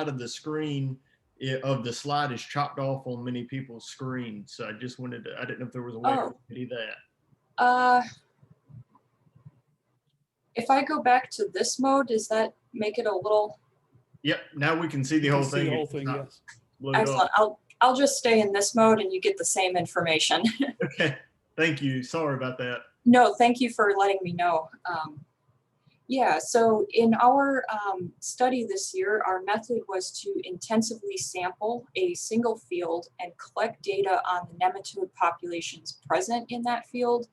side of the screen of the slide is chopped off on many people's screens. So I just wanted to, I didn't know if there was a way to do that. If I go back to this mode, does that make it a little? Yep, now we can see the whole thing. The whole thing, yes. Excellent. I'll just stay in this mode and you get the same information. Okay, thank you. Sorry about that. No, thank you for letting me know. Yeah, so in our study this year, our method was to intensively sample a single field and collect data on the nematode populations present in that field,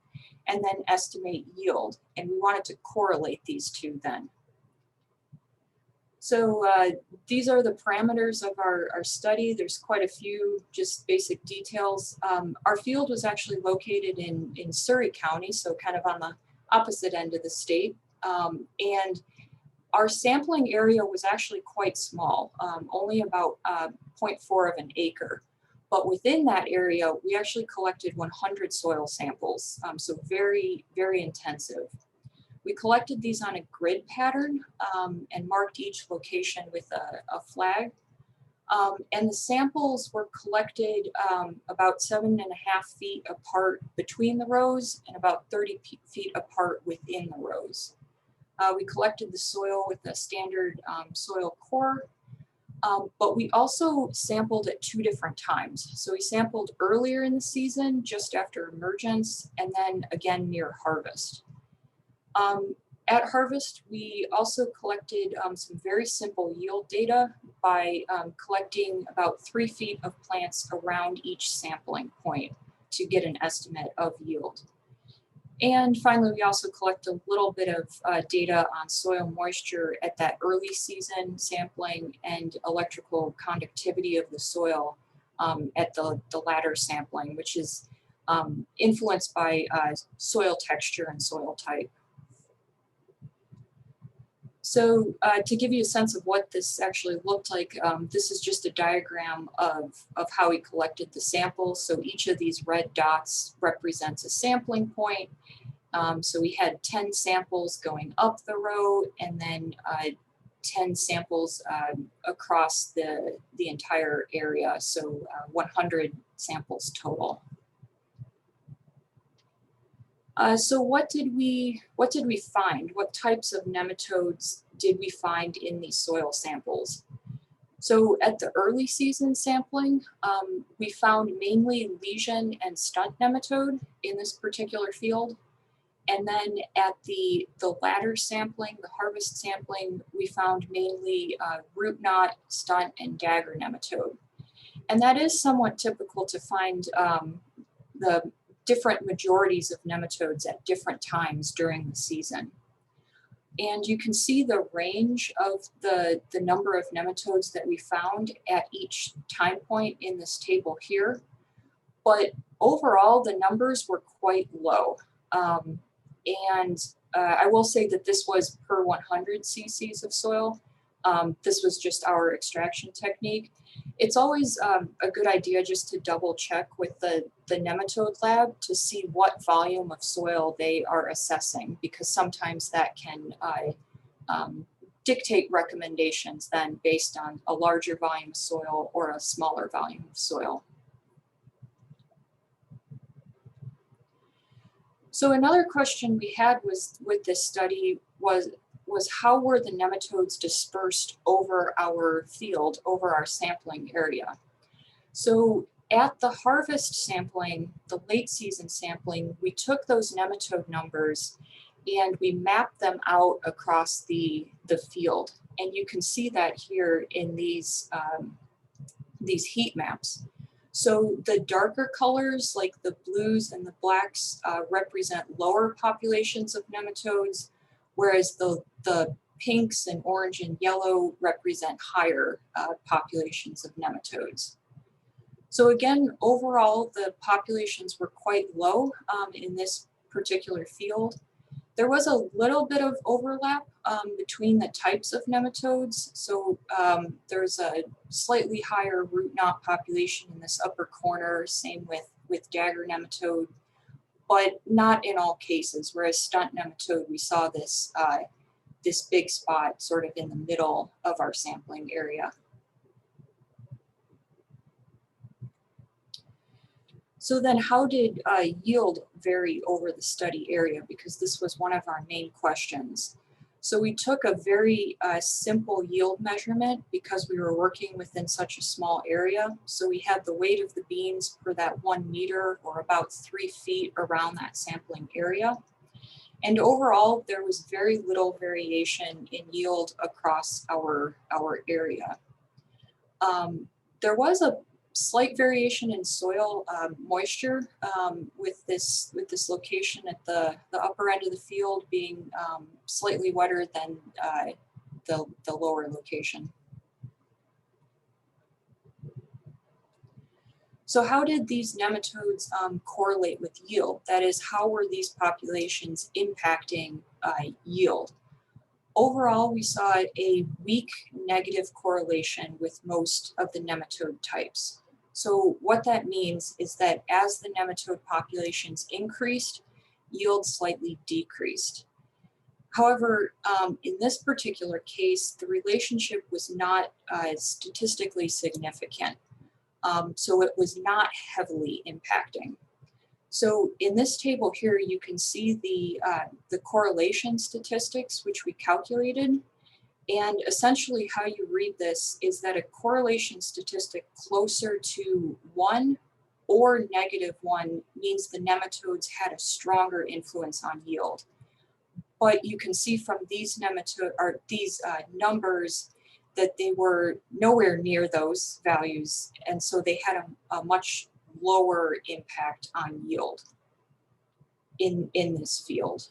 and then estimate yield. And we wanted to correlate these two then. So these are the parameters of our study. There's quite a few just basic details. Our field was actually located in Surrey County, so kind of on the opposite end of the state. And our sampling area was actually quite small, only about 0.4 of an acre. But within that area, we actually collected 100 soil samples, so very, very intensive. We collected these on a grid pattern and marked each location with a flag. And the samples were collected about 7.5 feet apart between the rows and about 30 feet apart within the rows. We collected the soil with a standard soil core, but we also sampled at 2 different times. So we sampled earlier in the season, just after emergence, and then again near harvest. At harvest, we also collected some very simple yield data by collecting about 3 feet of plants around each sampling point to get an estimate of yield. And finally, we also collect a little bit of data on soil moisture at that early season sampling and electrical conductivity of the soil at the latter sampling, which is influenced by soil texture and soil type. So to give you a sense of what this actually looked like, this is just a diagram of how we collected the samples. So each of these red dots represents a sampling point. So we had 10 samples going up the row and then 10 samples across the entire area. So 100 samples total. So what did we find? What types of nematodes did we find in these soil samples? So at the early season sampling, we found mainly lesion and stunt nematode in this particular field. And then at the latter sampling, the harvest sampling, we found mainly root knot, stunt, and dagger nematode. And that is somewhat typical to find the different majorities of nematodes at different times during the season. And you can see the range of the number of nematodes that we found at each time point in this table here. But overall, the numbers were quite low. I will say that this was per 100 cc's of soil. This was just our extraction technique. It's always a good idea just to double check with the nematode lab to see what volume of soil they are assessing, because sometimes that can dictate recommendations then based on a larger volume of soil or a smaller volume of soil. So another question we had with this study was how were the nematodes dispersed over our field, over our sampling area? So at the harvest sampling, the late season sampling, we took those nematode numbers and we mapped them out across the field. And you can see that here in these heat maps. So the darker colors, like the blues and the blacks, represent lower populations of nematodes, whereas the pinks and orange and yellow represent higher populations of nematodes. So again, overall, the populations were quite low in this particular field. There was a little bit of overlap between the types of nematodes. So there's a slightly higher root knot population in this upper corner, same with dagger nematode, but not in all cases. Whereas stunt nematode, we saw this, this big spot sort of in the middle of our sampling area. So then how did yield vary over the study area? Because this was one of our main questions. So we took a very simple yield measurement because we were working within such a small area. So we had the weight of the beans per that 1 meter, or about 3 feet around that sampling area. And overall, there was very little variation in yield across our area. There was a slight variation in soil moisture with this location at the upper end of the field being slightly wetter than the lower location. So how did these nematodes correlate with yield? That is, how were these populations impacting yield? Overall, we saw a weak negative correlation with most of the nematode types. So what that means is that as the nematode populations increased, yield slightly decreased. However, in this particular case, the relationship was not statistically significant. So it was not heavily impacting. So in this table here, you can see the correlation statistics, which we calculated. And essentially how you read this is that a correlation statistic closer to 1 or -1 means the nematodes had a stronger influence on yield. But you can see from these numbers that they were nowhere near those values, and so they had a much lower impact on yield in this field.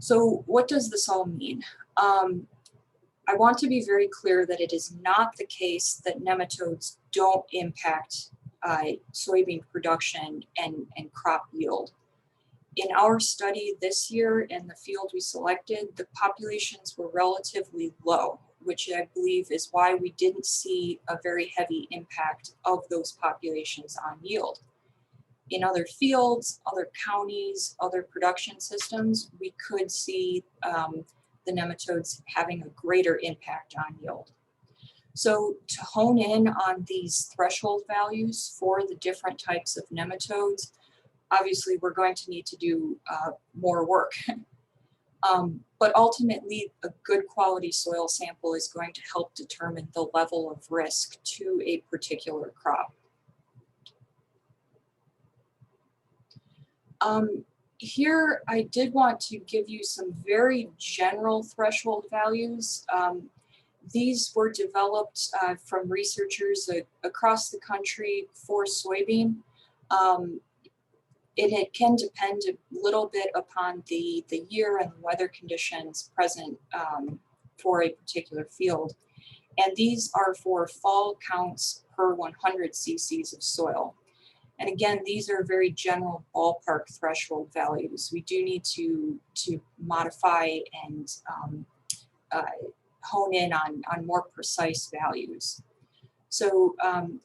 So what does this all mean? I want to be very clear that it is not the case that nematodes don't impact soybean production and crop yield. In our study this year in the field we selected, the populations were relatively low, which I believe is why we didn't see a very heavy impact of those populations on yield. In other fields, other counties, other production systems, we could see the nematodes having a greater impact on yield. So to hone in on these threshold values for the different types of nematodes, obviously we're going to need to do more work. But ultimately, a good quality soil sample is going to help determine the level of risk to a particular crop. Here, I did want to give you some very general threshold values. These were developed from researchers across the country for soybean. It can depend a little bit upon the year and the weather conditions present for a particular field. And these are for fall counts per 100 cc's of soil. And again, these are very general ballpark threshold values. We do need to modify and hone in on more precise values. So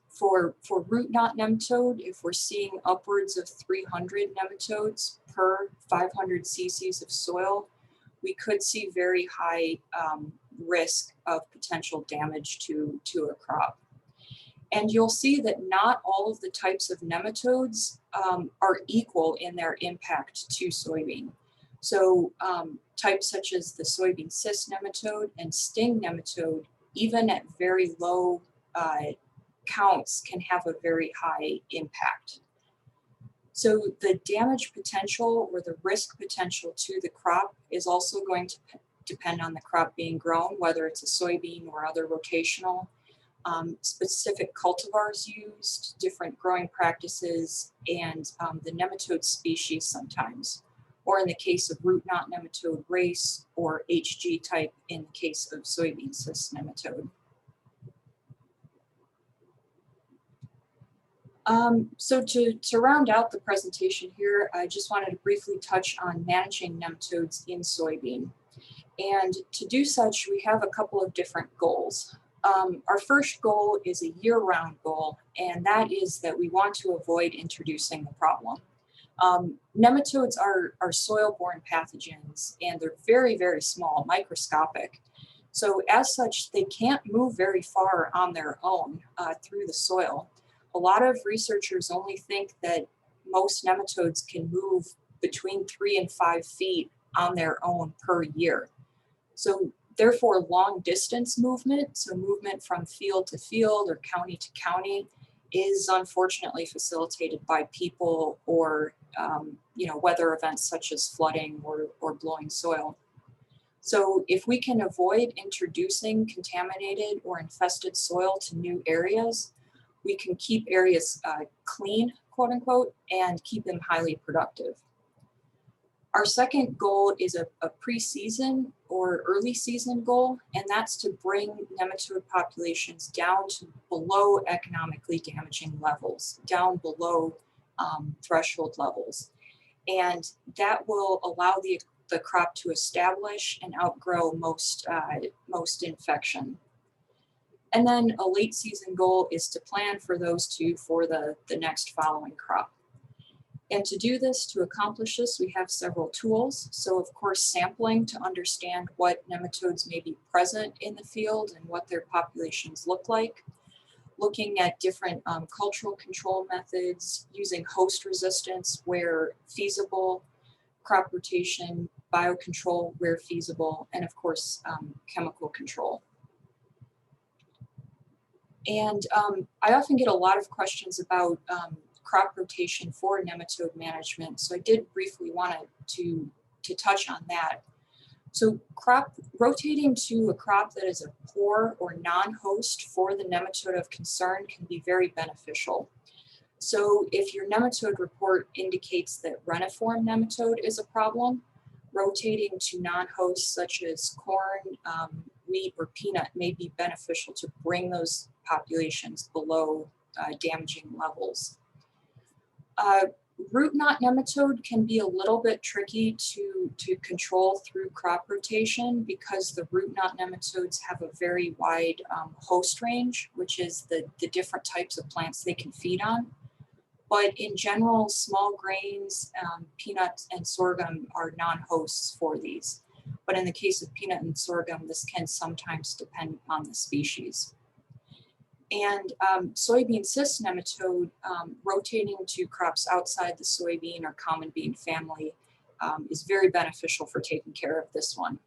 for root knot nematode, if we're seeing upwards of 300 nematodes per 500 cc's of soil, we could see very high risk of potential damage to a crop. And you'll see that not all of the types of nematodes are equal in their impact to soybean. So types such as the soybean cyst nematode and sting nematode, even at very low counts, can have a very high impact. So the damage potential or the risk potential to the crop is also going to depend on the crop being grown, whether it's a soybean or other rotational. Specific cultivars used, different growing practices, and the nematode species sometimes, or in the case of root knot nematode race, or HG type in the case of soybean cyst nematode. So to round out the presentation here, I just wanted to briefly touch on managing nematodes in soybean. And to do such, we have a couple of different goals. Our first goal is a year-round goal, and that is that we want to avoid introducing the problem. Nematodes are soil-borne pathogens, and they're very, very small, microscopic. So as such, they can't move very far on their own through the soil. A lot of researchers only think that most nematodes can move between 3 and 5 feet on their own per year. So therefore, long distance movement, so movement from field to field or county to county, is unfortunately facilitated by people or weather events such as flooding or blowing soil. So if we can avoid introducing contaminated or infested soil to new areas, we can keep areas clean, quote unquote, and keep them highly productive. Our second goal is a pre-season or early season goal, and that's to bring nematode populations down to below economically damaging levels, down below threshold levels. And that will allow the crop to establish and outgrow most infection. And then a late season goal is to plan for those two for the next following crop. And to do this, to accomplish this, we have several tools. So of course, sampling to understand what nematodes may be present in the field and what their populations look like. Looking at different cultural control methods, using host resistance where feasible, crop rotation, biocontrol where feasible, and of course, chemical control. And I often get a lot of questions about crop rotation for nematode management. So I did briefly want to touch on that. So rotating to a crop that is a poor or non-host for the nematode of concern can be very beneficial. So if your nematode report indicates that reniform nematode is a problem, rotating to non-hosts such as corn, wheat, or peanut may be beneficial to bring those populations below damaging levels. Root knot nematode can be a little bit tricky to control through crop rotation because the root knot nematodes have a very wide host range, which is the different types of plants they can feed on. But in general, small grains, peanuts, and sorghum are non-hosts for these. But in the case of peanut and sorghum, this can sometimes depend on the species. And soybean cyst nematode, rotating to crops outside the soybean or common bean family is very beneficial for taking care of this one.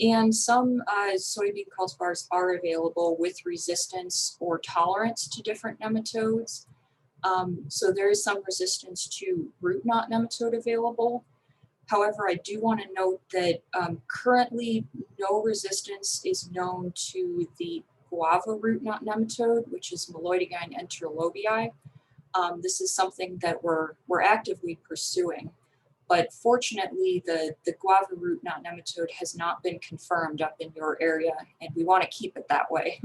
And some soybean cultivars are available with resistance or tolerance to different nematodes. So there is some resistance to root knot nematode available. However, I do want to note that currently no resistance is known to the guava root knot nematode, which is Meloidogyne enterolobii. This is something that we're actively pursuing. But fortunately, the guava root knot nematode has not been confirmed up in your area, and we want to keep it that way.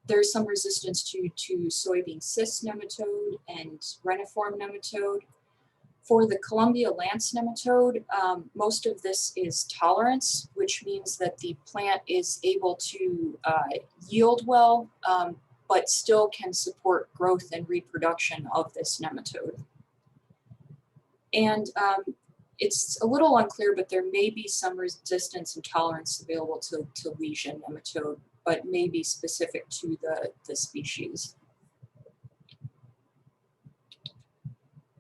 There's some resistance to soybean cyst nematode and reniform nematode. For the Columbia lance nematode, most of this is tolerance, which means that the plant is able to yield well, but still can support growth and reproduction of this nematode. And it's a little unclear, but there may be some resistance and tolerance available to lesion nematode, but may be specific to the species.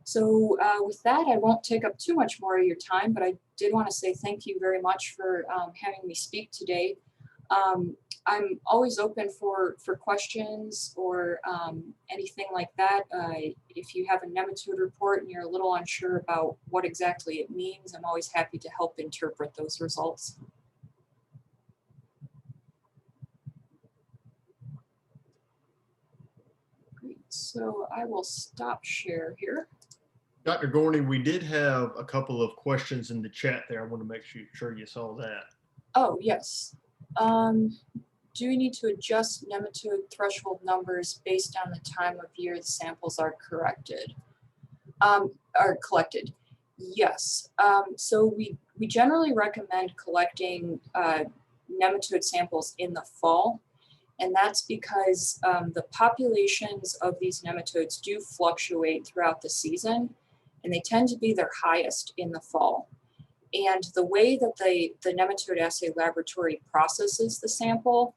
So with that, I won't take up too much more of your time, but I did want to say thank you very much for having me speak today. I'm always open for questions or anything like that. If you have a nematode report and you're a little unsure about what exactly it means, I'm always happy to help interpret those results. Great, so I will stop share here. Dr. Gorny, we did have a couple of questions in the chat there. I want to make sure you saw that. Oh, yes. Do we need to adjust nematode threshold numbers based on the time of year the samples are collected? Yes. So we generally recommend collecting nematode samples in the fall, and that's because the populations of these nematodes do fluctuate throughout the season, and they tend to be their highest in the fall. And the way that the nematode assay laboratory processes the sample,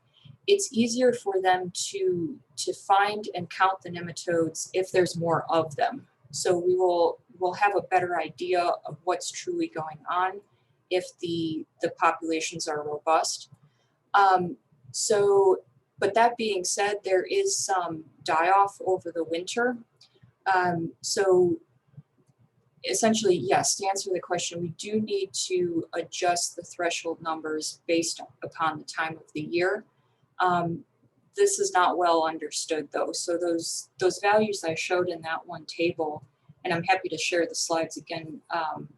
it's easier for them to find and count the nematodes if there's more of them. So we'll have a better idea of what's truly going on if the populations are robust. But that being said, there is some die-off over the winter. So essentially, yes, to answer the question, we do need to adjust the threshold numbers based upon the time of the year. This is not well understood though. So those values I showed in that one table, and I'm happy to share the slides again,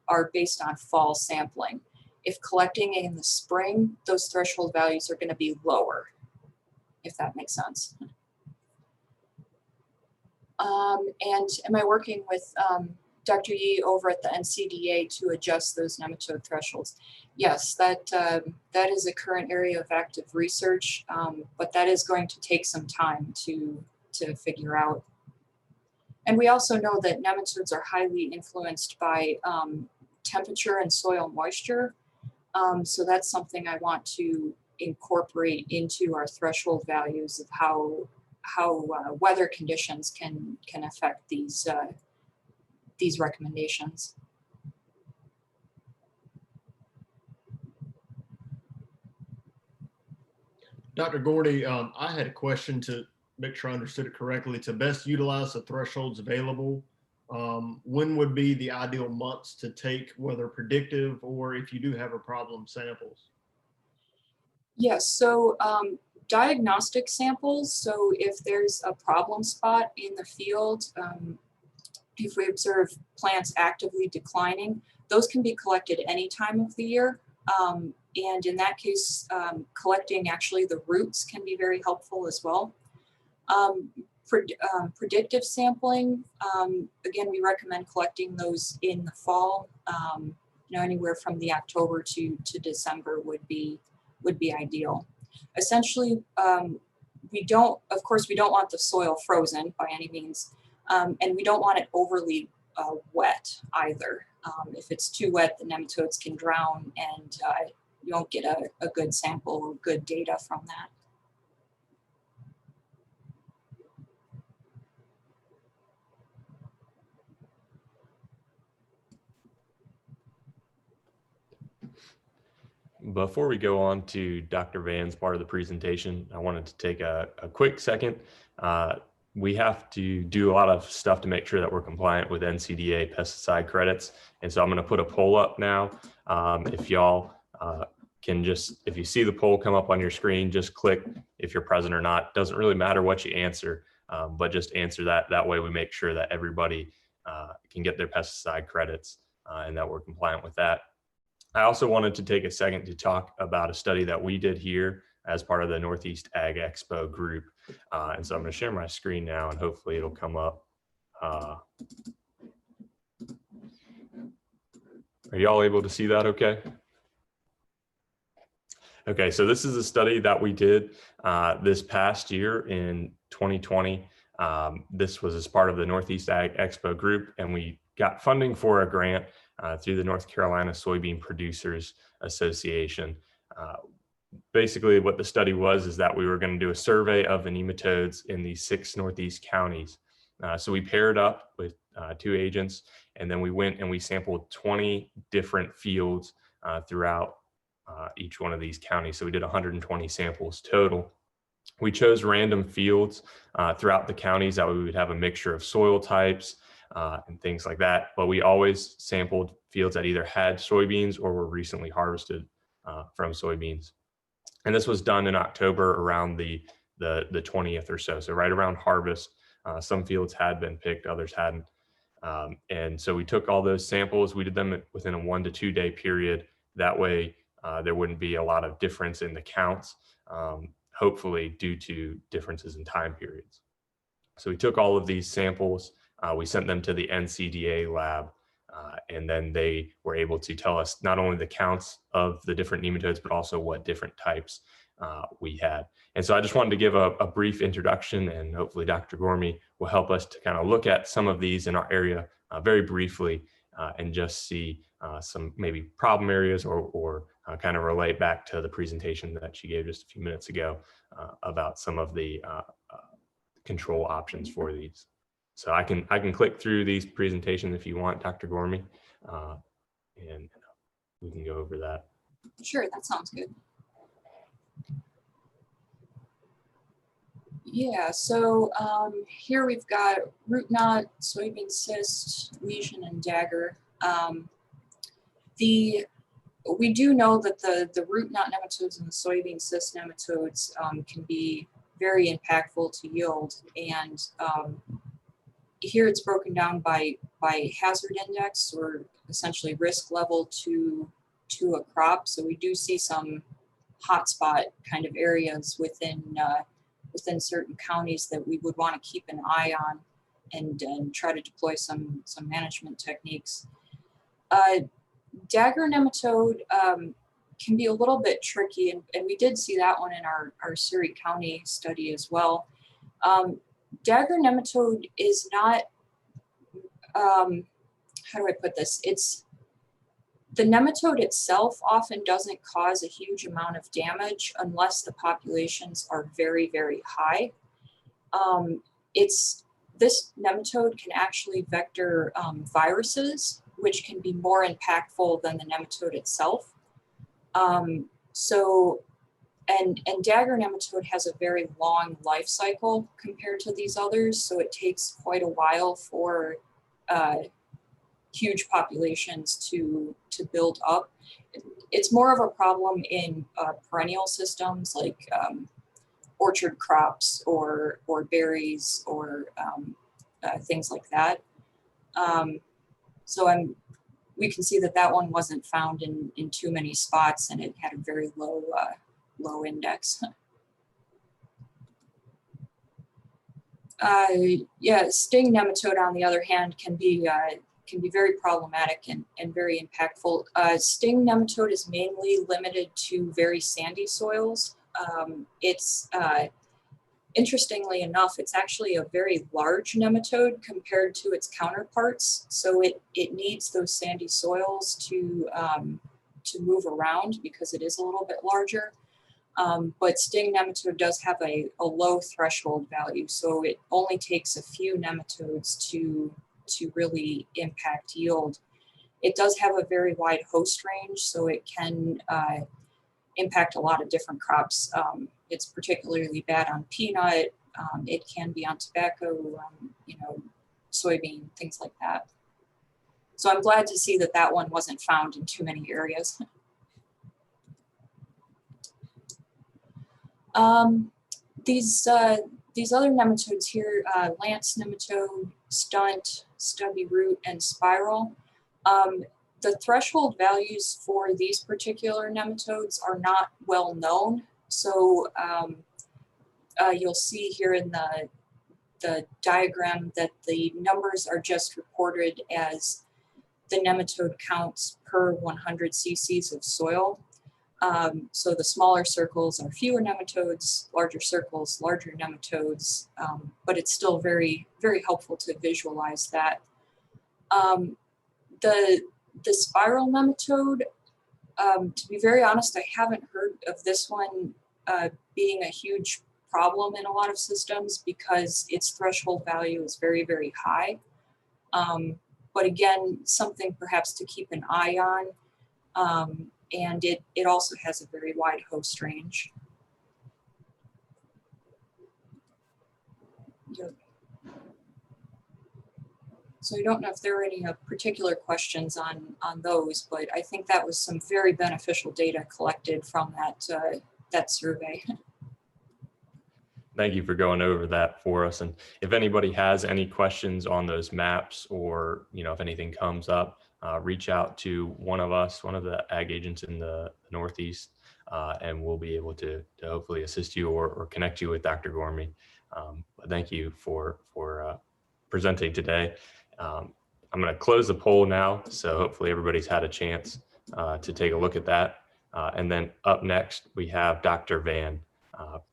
are based on fall sampling. If collecting in the spring, those threshold values are going to be lower, if that makes sense. And am I working with Dr. Yee over at the NCDA to adjust those nematode thresholds? Yes, that is a current area of active research, but that is going to take some time to figure out. And we also know that nematodes are highly influenced by temperature and soil moisture. So that's something I want to incorporate into our threshold values of how weather conditions can affect these recommendations. Dr. Gordy, I had a question to make sure I understood it correctly. To best utilize the thresholds available, when would be the ideal months to take, whether predictive or if you do have a problem, samples? Yes, so diagnostic samples, so if there's a problem spot in the field, if we observe plants actively declining, those can be collected any time of the year. And in that case, collecting actually the roots can be very helpful as well. Predictive sampling, again, we recommend collecting those in the fall. You know, anywhere from the October to December would be ideal. Essentially, of course, we don't want the soil frozen by any means, and we don't want it overly wet either. If it's too wet, the nematodes can drown, and you won't get a good sample or good data from that. Before we go on to Dr. Vann's part of the presentation, I wanted to take a quick second. We have to do a lot of stuff to make sure that we're compliant with NCDA pesticide credits. And so I'm going to put a poll up now. If y'all can just, if you see the poll come up on your screen, just click if you're present or not. Doesn't really matter what you answer, but just answer that. That way we make sure that everybody can get their pesticide credits and that we're compliant with that. I also wanted to take a second to talk about a study that we did here as part of the Northeast Ag Expo group. And so I'm going to share my screen now and hopefully it'll come up. Are y'all able to see that okay? Okay, so this is a study that we did this past year in 2020. This was as part of the Northeast Ag Expo group, and we got funding for a grant through the North Carolina Soybean Producers Association. Basically what the study was is that we were going to do a survey of the nematodes in these 6 Northeast counties. So we paired up with 2 agents, and then we went and we sampled 20 different fields throughout each one of these counties. So we did 120 samples total. We chose random fields throughout the counties that we would have a mixture of soil types and things like that. But we always sampled fields that either had soybeans or were recently harvested from soybeans. And this was done in October around the 20th or so. So right around harvest, some fields had been picked, others hadn't. And so we took all those samples, we did them within a 1 to 2 day period. That way there wouldn't be a lot of difference in the counts, hopefully due to differences in time periods. So we took all of these samples, we sent them to the NCDA lab, and then they were able to tell us not only the counts of the different nematodes, but also what different types we had. And so I just wanted to give a brief introduction, and hopefully Dr. Gormy will help us to kind of look at some of these in our area very briefly, and just see some maybe problem areas or kind of relate back to the presentation that she gave just a few minutes ago about some of the control options for these. So I can click through these presentations if you want, Dr. Gormy, and we can go over that. Sure, that sounds good. Yeah, so here we've got root knot, soybean cyst, lesion, and dagger. We do know that the root knot nematodes and the soybean cyst nematodes can be very impactful to yield. And here it's broken down by hazard index, or essentially risk level to a crop. So we do see some hotspot kind of areas within certain counties that we would want to keep an eye on and try to deploy some management techniques. Dagger nematode can be a little bit tricky, and we did see that one in our Surrey County study as well. Dagger nematode is not, how do I put this? The nematode itself often doesn't cause a huge amount of damage unless the populations are very, very high. This nematode can actually vector viruses, which can be more impactful than the nematode itself. And dagger nematode has a very long life cycle compared to these others, so it takes quite a while for huge populations to build up. It's more of a problem in perennial systems like orchard crops or berries or things like that. So we can see that one wasn't found in too many spots, and it had a very low index. Yeah, sting nematode, on the other hand, can be very problematic and very impactful. Sting nematode is mainly limited to very sandy soils. Interestingly enough, it's actually a very large nematode compared to its counterparts. So it needs those sandy soils to move around because it is a little bit larger. But sting nematode does have a low threshold value. So it only takes a few nematodes to really impact yield. It does have a very wide host range, so it can impact a lot of different crops. It's particularly bad on peanut. It can be on tobacco, soybean, things like that. So I'm glad to see that one wasn't found in too many areas. These other nematodes here, lance nematode, stunt, stubby root, and spiral. The threshold values for these particular nematodes are not well known. So you'll see here in the diagram that the numbers are just reported as the nematode counts per 100 cc's of soil. So the smaller circles are fewer nematodes, larger circles, larger nematodes, but it's still very, very helpful to visualize that. The spiral nematode, to be very honest, I haven't heard of this one being a huge problem in a lot of systems because its threshold value is very, very high. But again, something perhaps to keep an eye on. And it also has a very wide host range. So I don't know if there are any particular questions on those, but I think that was some very beneficial data collected from that survey. Thank you for going over that for us. And if anybody has any questions on those maps, or if anything comes up, reach out to one of us, one of the ag agents in the Northeast, and we'll be able to hopefully assist you or connect you with Dr. Gormy. But thank you for presenting today. I'm going to close the poll now, so hopefully everybody's had a chance to take a look at that. And then up next, we have Dr. Vann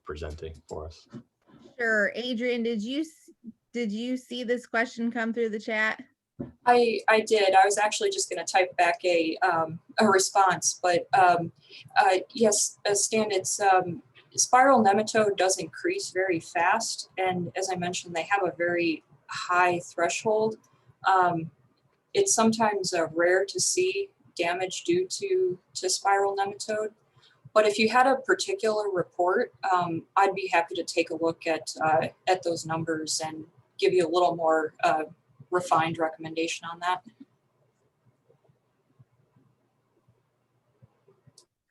presenting for us. Sure. Adrienne, did you see this question come through the chat? I did. I was actually just going to type back a response, but yes, Stan, it's spiral nematode does increase very fast, and as I mentioned, they have a very high threshold. It's sometimes rare to see damage due to spiral nematode, but if you had a particular report, I'd be happy to take a look at those numbers and give you a little more refined recommendation on that.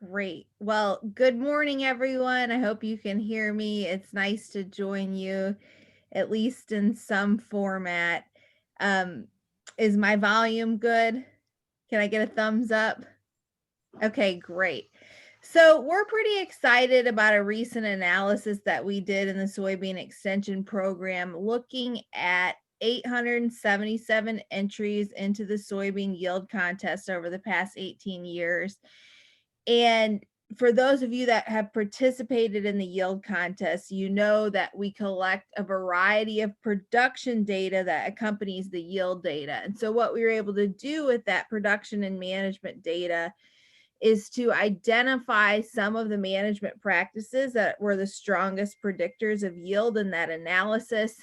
Great. Well, good morning, everyone. I hope you can hear me. It's nice to join you, at least in some format. Is my volume good? Can I get a thumbs up? Okay, great. So we're pretty excited about a recent analysis that we did in the soybean extension program, looking at 877 entries into the soybean yield contest over the past 18 years. And for those of you that have participated in the yield contest, you know that we collect a variety of production data that accompanies the yield data. And so what we were able to do with that production and management data is to identify some of the management practices that were the strongest predictors of yield in that analysis.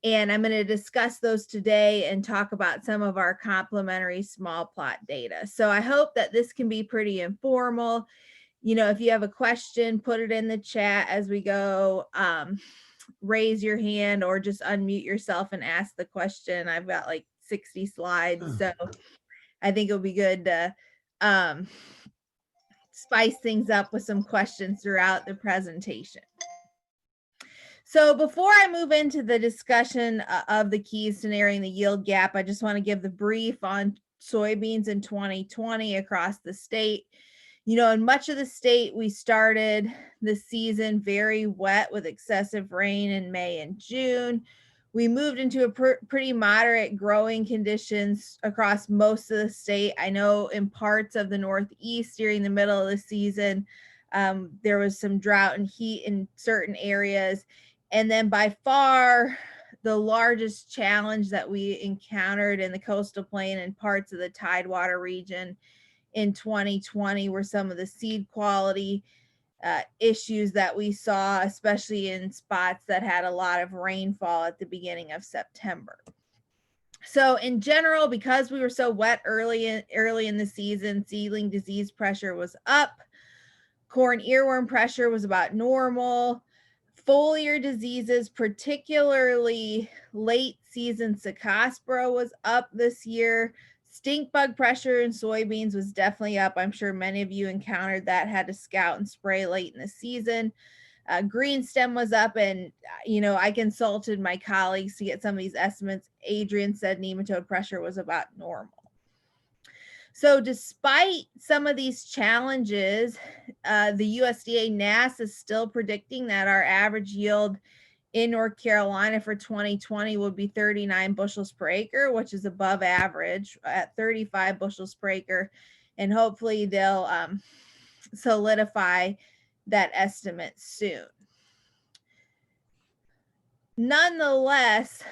And I'm going to discuss those today and talk about some of our complementary small plot data. So I hope that this can be pretty informal. You know, if you have a question, put it in the chat as we go. Raise your hand or just unmute yourself and ask the question. I've got like 60 slides, so I think it'll be good to spice things up with some questions throughout the presentation. So before I move into the discussion of the keys to narrowing the yield gap, I just want to give the brief on soybeans in 2020 across the state. You know, in much of the state, we started the season very wet with excessive rain in May and June. We moved into a pretty moderate growing conditions across most of the state. I know in parts of the Northeast during the middle of the season, there was some drought and heat in certain areas. And then by far, the largest challenge that we encountered in the coastal plain and parts of the Tidewater region in 2020 were some of the seed quality issues that we saw, especially in spots that had a lot of rainfall at the beginning of September. So in general, because we were so wet early in the season, seedling disease pressure was up. Corn earworm pressure was about normal. Foliar diseases, particularly late season Cercospora, was up this year. Stink bug pressure in soybeans was definitely up. I'm sure many of you encountered that, had to scout and spray late in the season. Green stem was up, and you know, I consulted my colleagues to get some of these estimates. Adrienne said nematode pressure was about normal. So despite some of these challenges, the USDA NASS is still predicting that our average yield in North Carolina for 2020 will be 39 bushels per acre, which is above average at 35 bushels per acre. And hopefully they'll solidify that estimate soon. Nonetheless,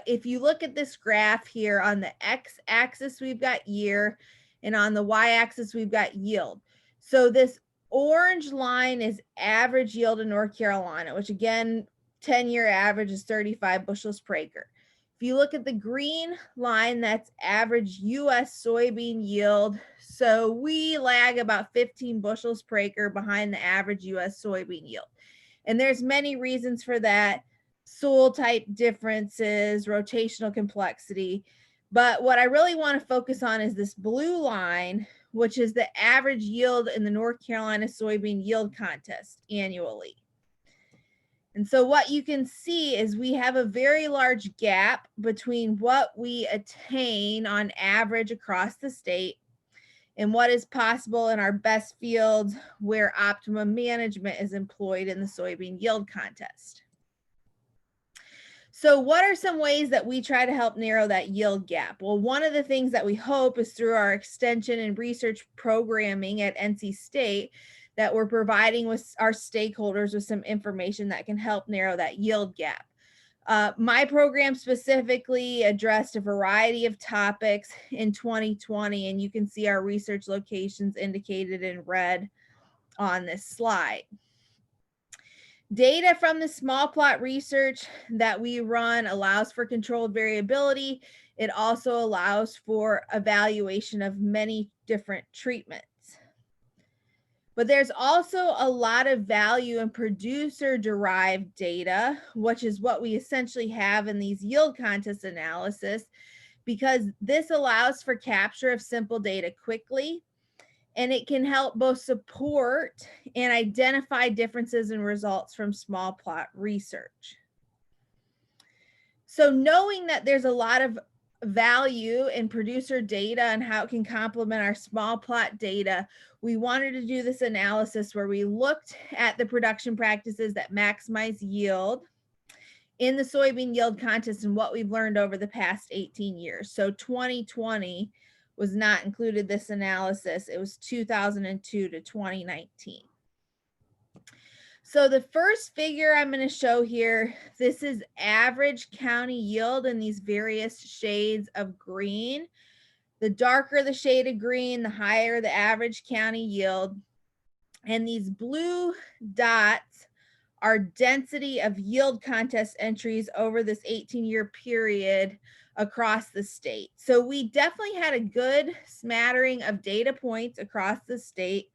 if you look at this graph here, on the x-axis, we've got year, and on the y-axis, we've got yield. So this orange line is average yield in North Carolina, which again, 10-year average is 35 bushels per acre. If you look at the green line, that's average US soybean yield. So we lag about 15 bushels per acre behind the average US soybean yield. And there's many reasons for that. Soil type differences, rotational complexity. But what I really want to focus on is this blue line, which is the average yield in the North Carolina soybean yield contest annually. And so what you can see is we have a very large gap between what we attain on average across the state and what is possible in our best fields where optimum management is employed in the soybean yield contest. So what are some ways that we try to help narrow that yield gap? Well, one of the things that we hope is through our extension and research programming at NC State that we're providing with our stakeholders with some information that can help narrow that yield gap. My program specifically addressed a variety of topics in 2020, and you can see our research locations indicated in red on this slide. Data from the small plot research that we run allows for controlled variability. It also allows for evaluation of many different treatments. But there's also a lot of value in producer-derived data, which is what we essentially have in these yield contest analysis, because this allows for capture of simple data quickly, and it can help both support and identify differences in results from small plot research. So knowing that there's a lot of value in producer data and how it can complement our small plot data, we wanted to do this analysis where we looked at the production practices that maximize yield in the soybean yield contest and what we've learned over the past 18 years. So 2020 was not included this analysis. It was 2002 to 2019. So the first figure I'm going to show here, this is average county yield in these various shades of green. The darker the shade of green, the higher the average county yield. And these blue dots are density of yield contest entries over this 18-year period across the state. So we definitely had a good smattering of data points across the state,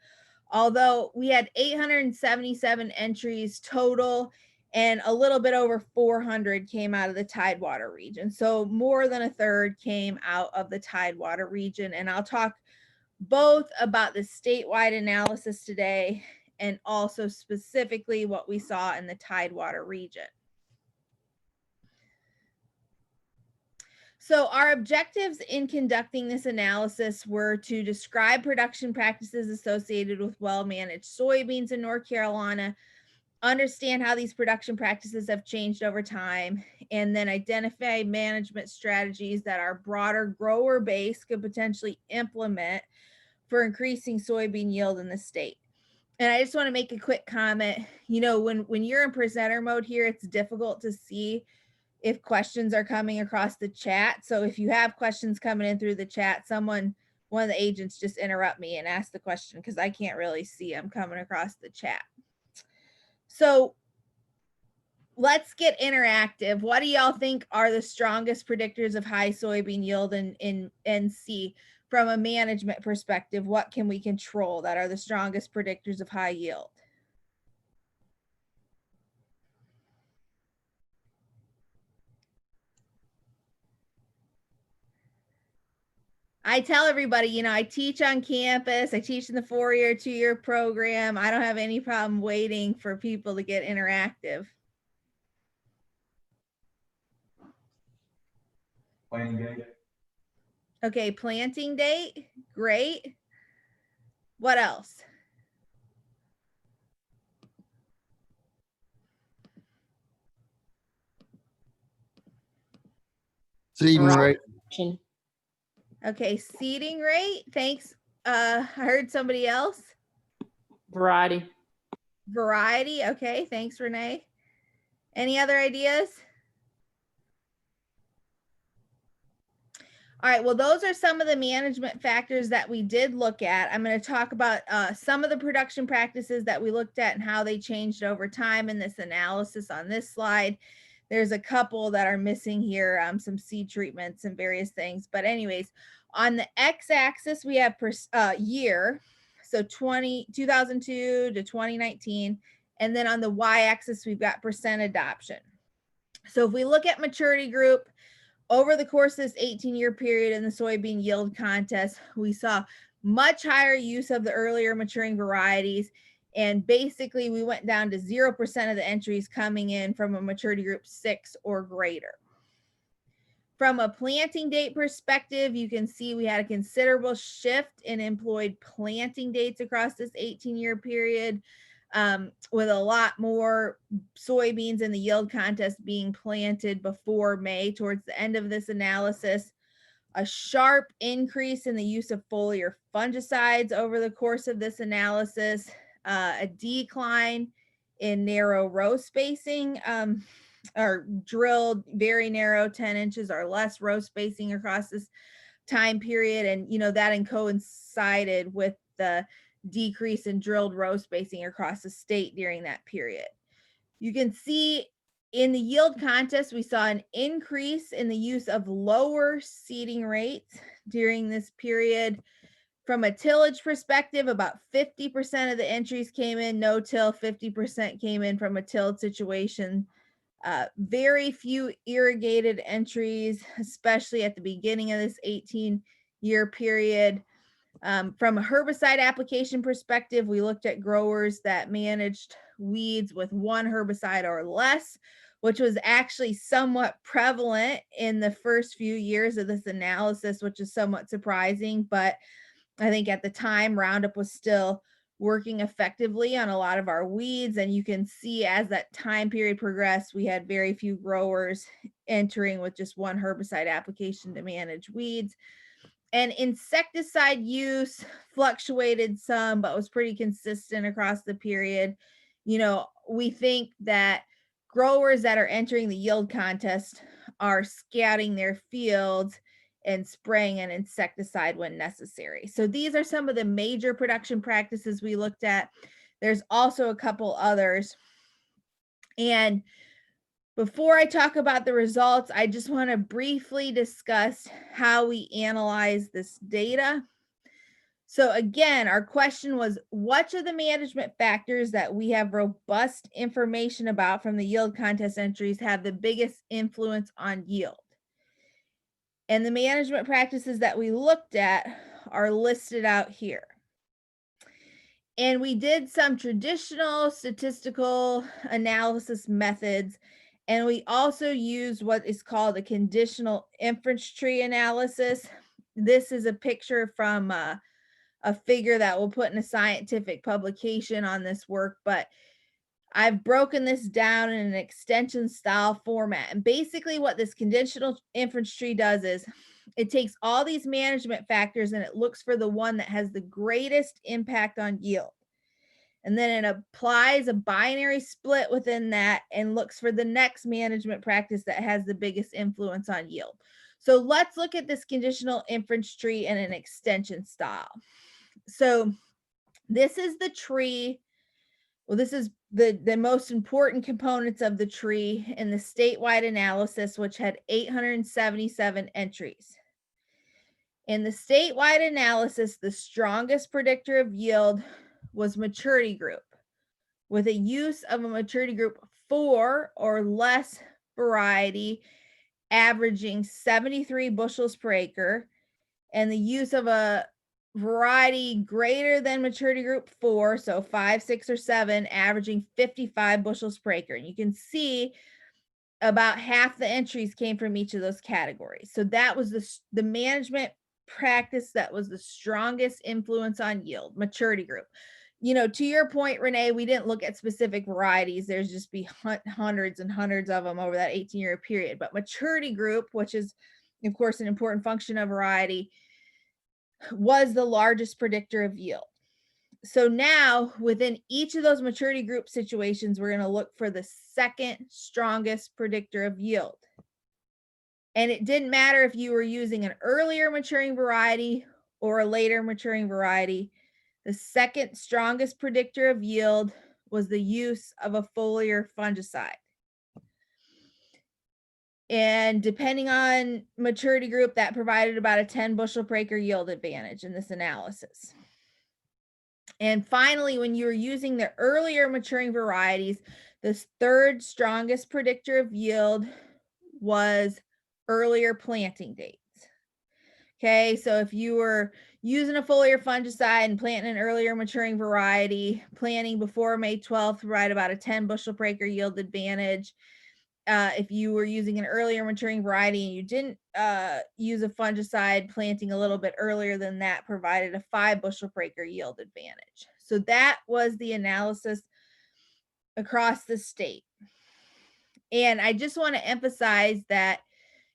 although we had 877 entries total and a little bit over 400 came out of the Tidewater region. So more than a third came out of the Tidewater region. And I'll talk both about the statewide analysis today and also specifically what we saw in the Tidewater region. So our objectives in conducting this analysis were to describe production practices associated with well-managed soybeans in North Carolina, understand how these production practices have changed over time, and then identify management strategies that our broader grower base could potentially implement for increasing soybean yield in the state. And I just want to make a quick comment. You know, when you're in presenter mode here, it's difficult to see if questions are coming across the chat. So if you have questions coming in through the chat, one of the agents just interrupt me and ask the question because I can't really see them coming across the chat. So let's get interactive. What do y'all think are the strongest predictors of high soybean yield in NC? From a management perspective, what can we control that are the strongest predictors of high yield? I tell everybody, you know, I teach on campus, I teach in the 4-year, 2-year program. I don't have any problem waiting for people to get interactive. Planting date. Okay, planting date, great. What else? Seeding rate. Okay, seeding rate, thanks. I heard somebody else. Variety. Variety, okay, thanks, Renee. Any other ideas? All right, well, those are some of the management factors that we did look at. I'm going to talk about some of the production practices that we looked at and how they changed over time in this analysis on this slide. There's a couple that are missing here, some seed treatments and various things. But anyways, on the x-axis, we have year, so 2002 to 2019. And then on the y-axis, we've got percent adoption. So if we look at maturity group, over the course of this 18-year period in the soybean yield contest, we saw much higher use of the earlier maturing varieties. And basically, we went down to 0% of the entries coming in from a maturity group 6 or greater. From a planting date perspective, you can see we had a considerable shift in employed planting dates across this 18-year period, with a lot more soybeans in the yield contest being planted before May towards the end of this analysis. A sharp increase in the use of foliar fungicides over the course of this analysis, a decline in narrow row spacing. or drilled very narrow 10 inches or less row spacing across this time period. And, that coincided with the decrease in drilled row spacing across the state during that period. You can see in the yield contest, we saw an increase in the use of lower seeding rates during this period. From a tillage perspective, about 50% of the entries came in no-till, 50% came in from a tilled situation. Very few irrigated entries, especially at the beginning of this 18-year period. From a herbicide application perspective, we looked at growers that managed weeds with one herbicide or less, which was actually somewhat prevalent in the first few years of this analysis, which is somewhat surprising. But I think at the time, Roundup was still working effectively on a lot of our weeds. And you can see as that time period progressed, we had very few growers entering with just one herbicide application to manage weeds. And insecticide use fluctuated some, but was pretty consistent across the period. We think that growers that are entering the yield contest are scouting their fields and spraying an insecticide when necessary. So these are some of the major production practices we looked at. There's also a couple others. And before I talk about the results, I just want to briefly discuss how we analyze this data. So again, our question was, which of the management factors that we have robust information about from the yield contest entries have the biggest influence on yield? And the management practices that we looked at are listed out here. And we did some traditional statistical analysis methods. And we also used what is called a conditional inference tree analysis. This is a picture from a figure that we'll put in a scientific publication on this work, but I've broken this down in an extension style format. And basically what this conditional inference tree does is it takes all these management factors and it looks for the one that has the greatest impact on yield. And then it applies a binary split within that and looks for the next management practice that has the biggest influence on yield. So let's look at this conditional inference tree in an extension style. So this is the tree. Well, this is the most important components of the tree in the statewide analysis, which had 877 entries. In the statewide analysis, the strongest predictor of yield was maturity group, with a use of a maturity group 4 or less variety averaging 73 bushels per acre, and the use of a variety greater than maturity group 4, so 5, 6, or 7, averaging 55 bushels per acre. And you can see about half the entries came from each of those categories. So that was the management practice that was the strongest influence on yield, maturity group. To your point, Renee, we didn't look at specific varieties. There's just be hundreds and hundreds of them over that 18-year period. But maturity group, which is, of course, an important function of variety, was the largest predictor of yield. So now within each of those maturity group situations, we're going to look for the second strongest predictor of yield. And it didn't matter if you were using an earlier maturing variety or a later maturing variety. The second strongest predictor of yield was the use of a foliar fungicide. And depending on maturity group, that provided about a 10 bushel per acre yield advantage in this analysis. And finally, when you were using the earlier maturing varieties, the third strongest predictor of yield was earlier planting dates. Okay, so if you were using a foliar fungicide and planting an earlier maturing variety, planting before May 12th provided about a 10 bushel per acre yield advantage. If you were using an earlier maturing variety and you didn't use a fungicide, planting a little bit earlier than that provided a 5 bushel per acre yield advantage. So that was the analysis across the state. And I just want to emphasize that,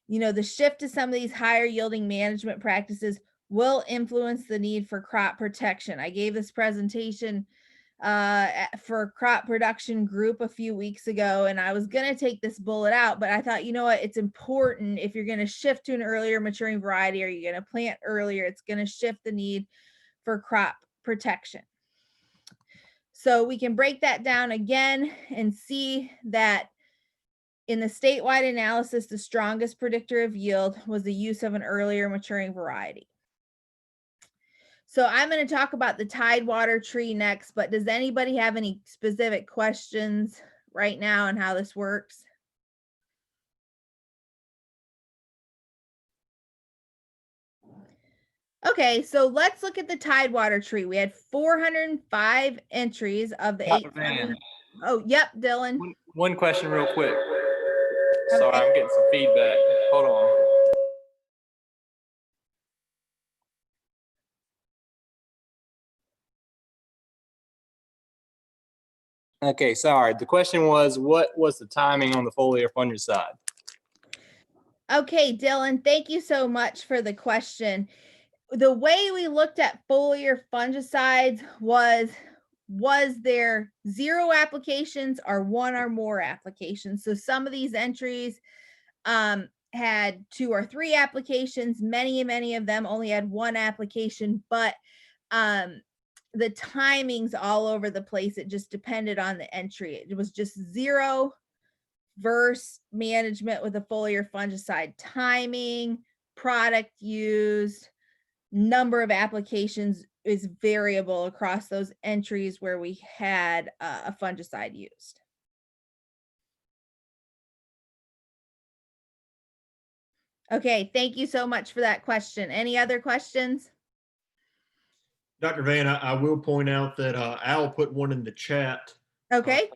the shift to some of these higher yielding management practices will influence the need for crop protection. I gave this presentation for crop production group a few weeks ago, and I was going to take this bullet out, but I thought, you know what, it's important if you're going to shift to an earlier maturing variety or you're going to plant earlier, it's going to shift the need for crop protection. So we can break that down again and see that in the statewide analysis, the strongest predictor of yield was the use of an earlier maturing variety. So I'm going to talk about the Tidewater tree next, but does anybody have any specific questions right now on how this works? Okay, so let's look at the Tidewater tree. We had 405 entries of the Dr. 800. Vann. Oh, yep, Dylan. One question real quick. Sorry, I'm getting some feedback. Hold on. Okay, sorry. The question was, what was the timing on the foliar fungicide? Okay, Dylan, thank you so much for the question. The way we looked at foliar fungicides was there 0 applications or 1 or more applications? So some of these entries had 2 or 3 applications. Many of them only had 1 application, but the timings all over the place. It just depended on the entry. It was just 0 verse management with a foliar fungicide, timing, product used, number of applications is variable across those entries where we had a fungicide used. Okay, thank you so much for that question. Any other questions? Dr. Vann, I will point out that Al put one in the chat. Okay.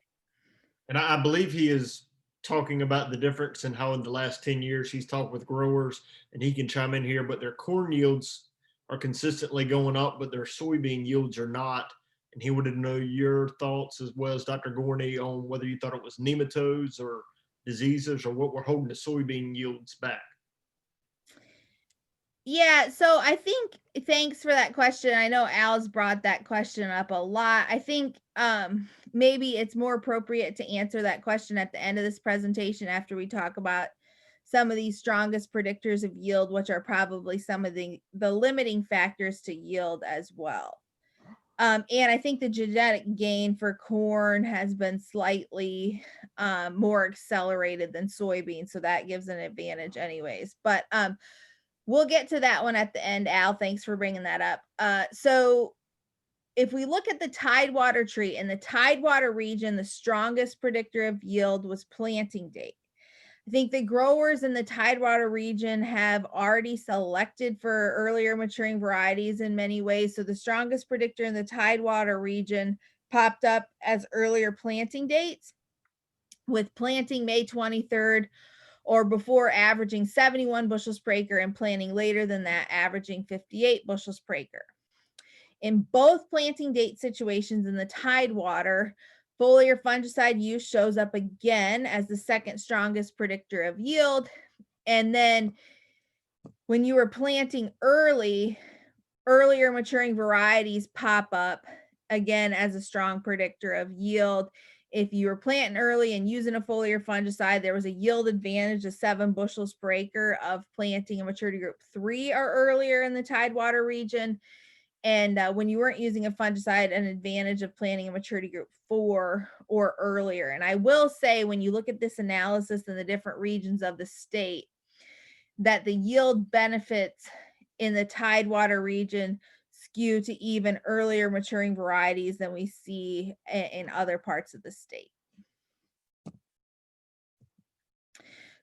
And I believe he is talking about the difference in how in the last 10 years he's talked with growers, and he can chime in here, but their corn yields are consistently going up, but their soybean yields are not. And he wanted to know your thoughts as well as Dr. Gorny on whether you thought it was nematodes or diseases or what were holding the soybean yields back. Yeah, so I think, thanks for that question. I know Al's brought that question up a lot. I think maybe it's more appropriate to answer that question at the end of this presentation after we talk about some of these strongest predictors of yield, which are probably some of the limiting factors to yield as well. And I think the genetic gain for corn has been slightly more accelerated than soybean, so that gives an advantage anyways. But we'll get to that one at the end, Al. Thanks for bringing that up. So if we look at the Tidewater tree, in the Tidewater region, the strongest predictor of yield was planting date. I think the growers in the Tidewater region have already selected for earlier maturing varieties in many ways. So the strongest predictor in the Tidewater region popped up as earlier planting dates, with planting May 23rd or before averaging 71 bushels per acre and planting later than that, averaging 58 bushels per acre. In both planting date situations in the Tidewater, foliar fungicide use shows up again as the second strongest predictor of yield. And then when you were planting earlier maturing varieties pop up again as a strong predictor of yield. If you were planting early and using a foliar fungicide, there was a yield advantage of 7 bushels per acre of planting a maturity group 3 or earlier in the Tidewater region. And when you weren't using a fungicide, an advantage of planting a maturity group 4 or earlier. And I will say, when you look at this analysis in the different regions of the state, that the yield benefits in the Tidewater region skew to even earlier maturing varieties than we see in other parts of the state.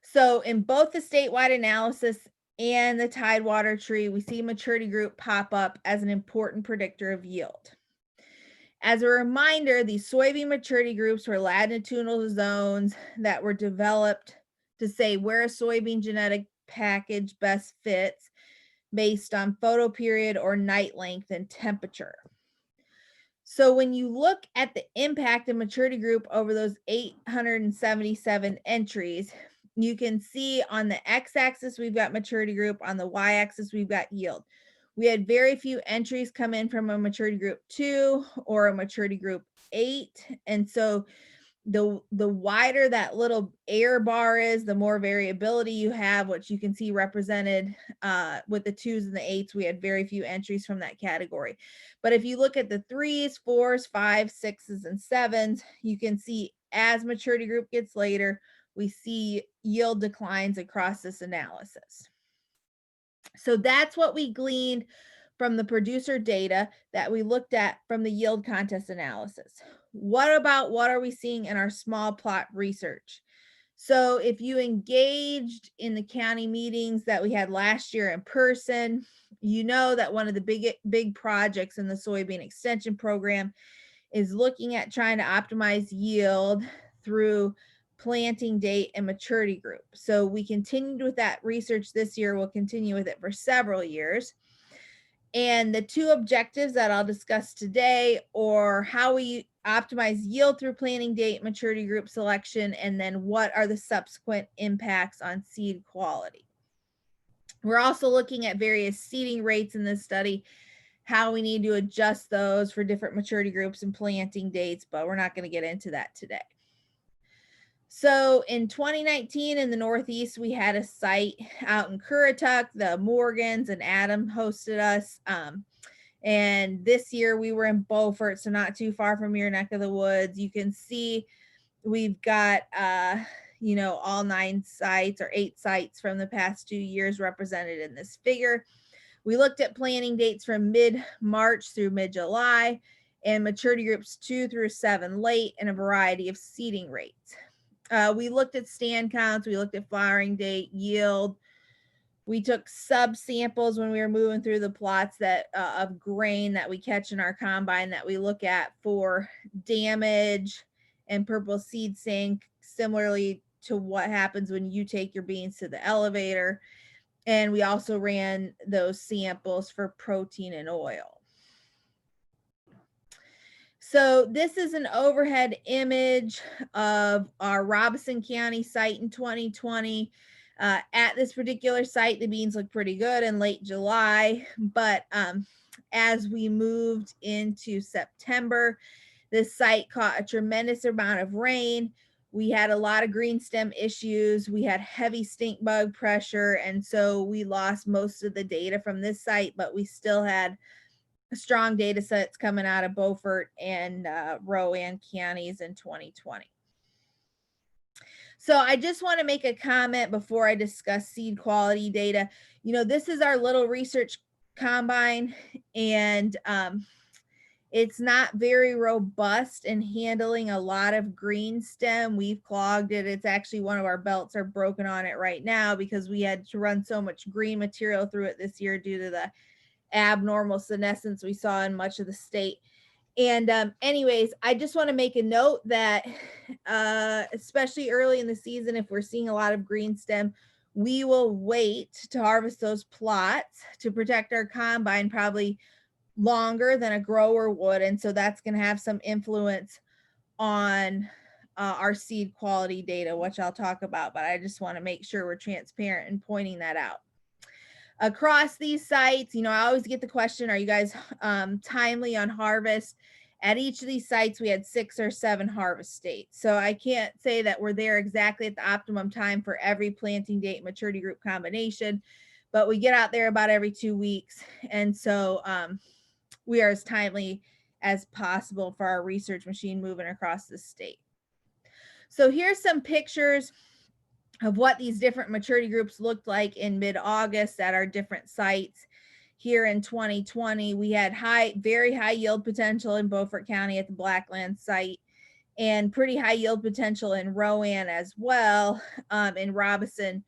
So in both the statewide analysis and the Tidewater tree, we see maturity group pop up as an important predictor of yield. As a reminder, these soybean maturity groups were latitudinal zones that were developed to say where a soybean genetic package best fits based on photoperiod or night length and temperature. So when you look at the impact of maturity group over those 877 entries, you can see on the x-axis we've got maturity group, on the y-axis we've got yield. We had very few entries come in from a maturity group 2 or a maturity group 8. And so the wider that little error bar is, the more variability you have, which you can see represented with the 2s and the 8s. We had very few entries from that category. But if you look at the 3s, 4s, 5s, 6s, and 7s, you can see as maturity group gets later, we see yield declines across this analysis. So that's what we gleaned from the producer data that we looked at from the yield contest analysis. What are we seeing in our small plot research? So if you engaged in the county meetings that we had last year in person, you know that one of the big projects in the soybean extension program is looking at trying to optimize yield through planting date and maturity group. So we continued with that research this year. We'll continue with it for several years. And the 2 objectives that I'll discuss today are how we optimize yield through planting date, maturity group selection, and then what are the subsequent impacts on seed quality. We're also looking at various seeding rates in this study, how we need to adjust those for different maturity groups and planting dates, but we're not going to get into that today. So in 2019 in the Northeast, we had a site out in Currituck. The Morgans and Adam hosted us. And this year we were in Beaufort, so not too far from your neck of the woods. You can see we've got, all 9 sites or 8 sites from the past 2 years represented in this figure. We looked at planting dates from mid-March through mid-July and maturity groups 2 through 7 late and a variety of seeding rates. We looked at stand counts. We looked at flowering date, yield. We took sub-samples when we were moving through the plots that of grain that we catch in our combine that we look at for damage and purple seed sink, similarly to what happens when you take your beans to the elevator. And we also ran those samples for protein and oil. So this is an overhead image of our Robeson County site in 2020. At this particular site, the beans look pretty good in late July, but as we moved into September, this site caught a tremendous amount of rain. We had a lot of green stem issues. We had heavy stink bug pressure, and so we lost most of the data from this site, but we still had strong data sets coming out of Beaufort and Rowan counties in 2020. So I just want to make a comment before I discuss seed quality data. This is our little research combine, and it's not very robust in handling a lot of green stem. We've clogged it. It's actually one of our belts are broken on it right now because we had to run so much green material through it this year due to the abnormal senescence we saw in much of the state. And anyways, I just want to make a note that especially early in the season, if we're seeing a lot of green stem, we will wait to harvest those plots to protect our combine probably longer than a grower would. And so that's going to have some influence on our seed quality data, which I'll talk about, but I just want to make sure we're transparent in pointing that out. Across these sites, I always get the question, are you guys timely on harvest? At each of these sites, we had 6 or 7 harvest dates. So I can't say that we're there exactly at the optimum time for every planting date maturity group combination, but we get out there about every 2 weeks. And so we are as timely as possible for our research machine moving across the state. So here's some pictures of what these different maturity groups looked like in mid-August at our different sites. Here in 2020, we had very high yield potential in Beaufort County at the Blackland site and pretty high yield potential in Rowan as well. In Robeson,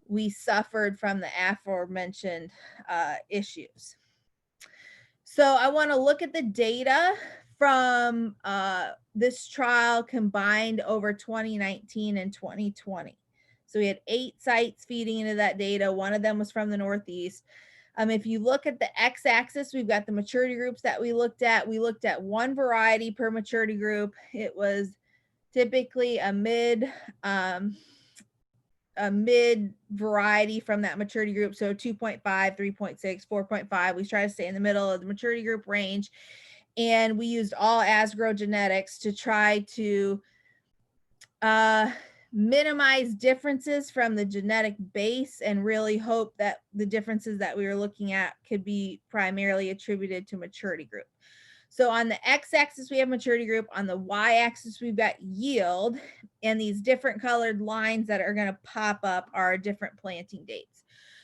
we suffered from the aforementioned issues. So I want to look at the data from this trial combined over 2019 and 2020. So we had 8 sites feeding into that data. One of them was from the Northeast. If you look at the x-axis, we've got the maturity groups that we looked at. We looked at 1 variety per maturity group. It was typically a mid variety from that maturity group. So 2.5, 3.6, 4.5. We try to stay in the middle of the maturity group range. And we used all Asgrow genetics to try to minimize differences from the genetic base and really hope that the differences that we were looking at could be primarily attributed to maturity group. So on the x-axis, we have maturity group. On the y-axis, we've got yield. And these different colored lines that are going to pop up are different planting dates.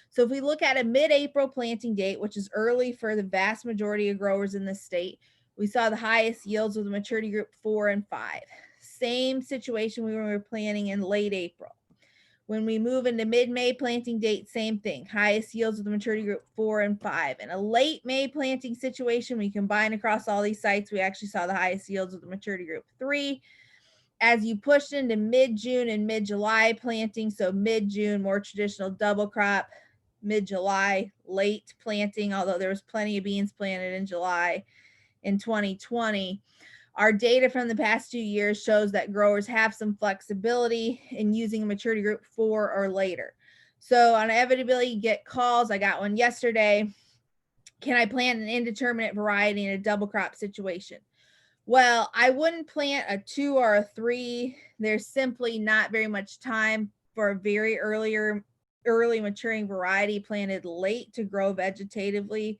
So if we look at a mid-April planting date, which is early for the vast majority of growers in the state, we saw the highest yields with the maturity group 4 and 5. Same situation when we were planting in late April. When we move into mid-May planting date, same thing. Highest yields with the maturity group 4 and 5. In a late May planting situation, we combine across all these sites, we actually saw the highest yields with the maturity group 3. As you push into mid-June and mid-July planting, so mid-June, more traditional double crop, mid-July, late planting, although there was plenty of beans planted in July in 2020. Our data from the past 2 years shows that growers have some flexibility in using a maturity group 4 or later. So on inevitability, get calls. I got one yesterday. Can I plant an indeterminate variety in a double crop situation? Well, I wouldn't plant a 2 or a 3. There's simply not very much time for a very early maturing variety planted late to grow vegetatively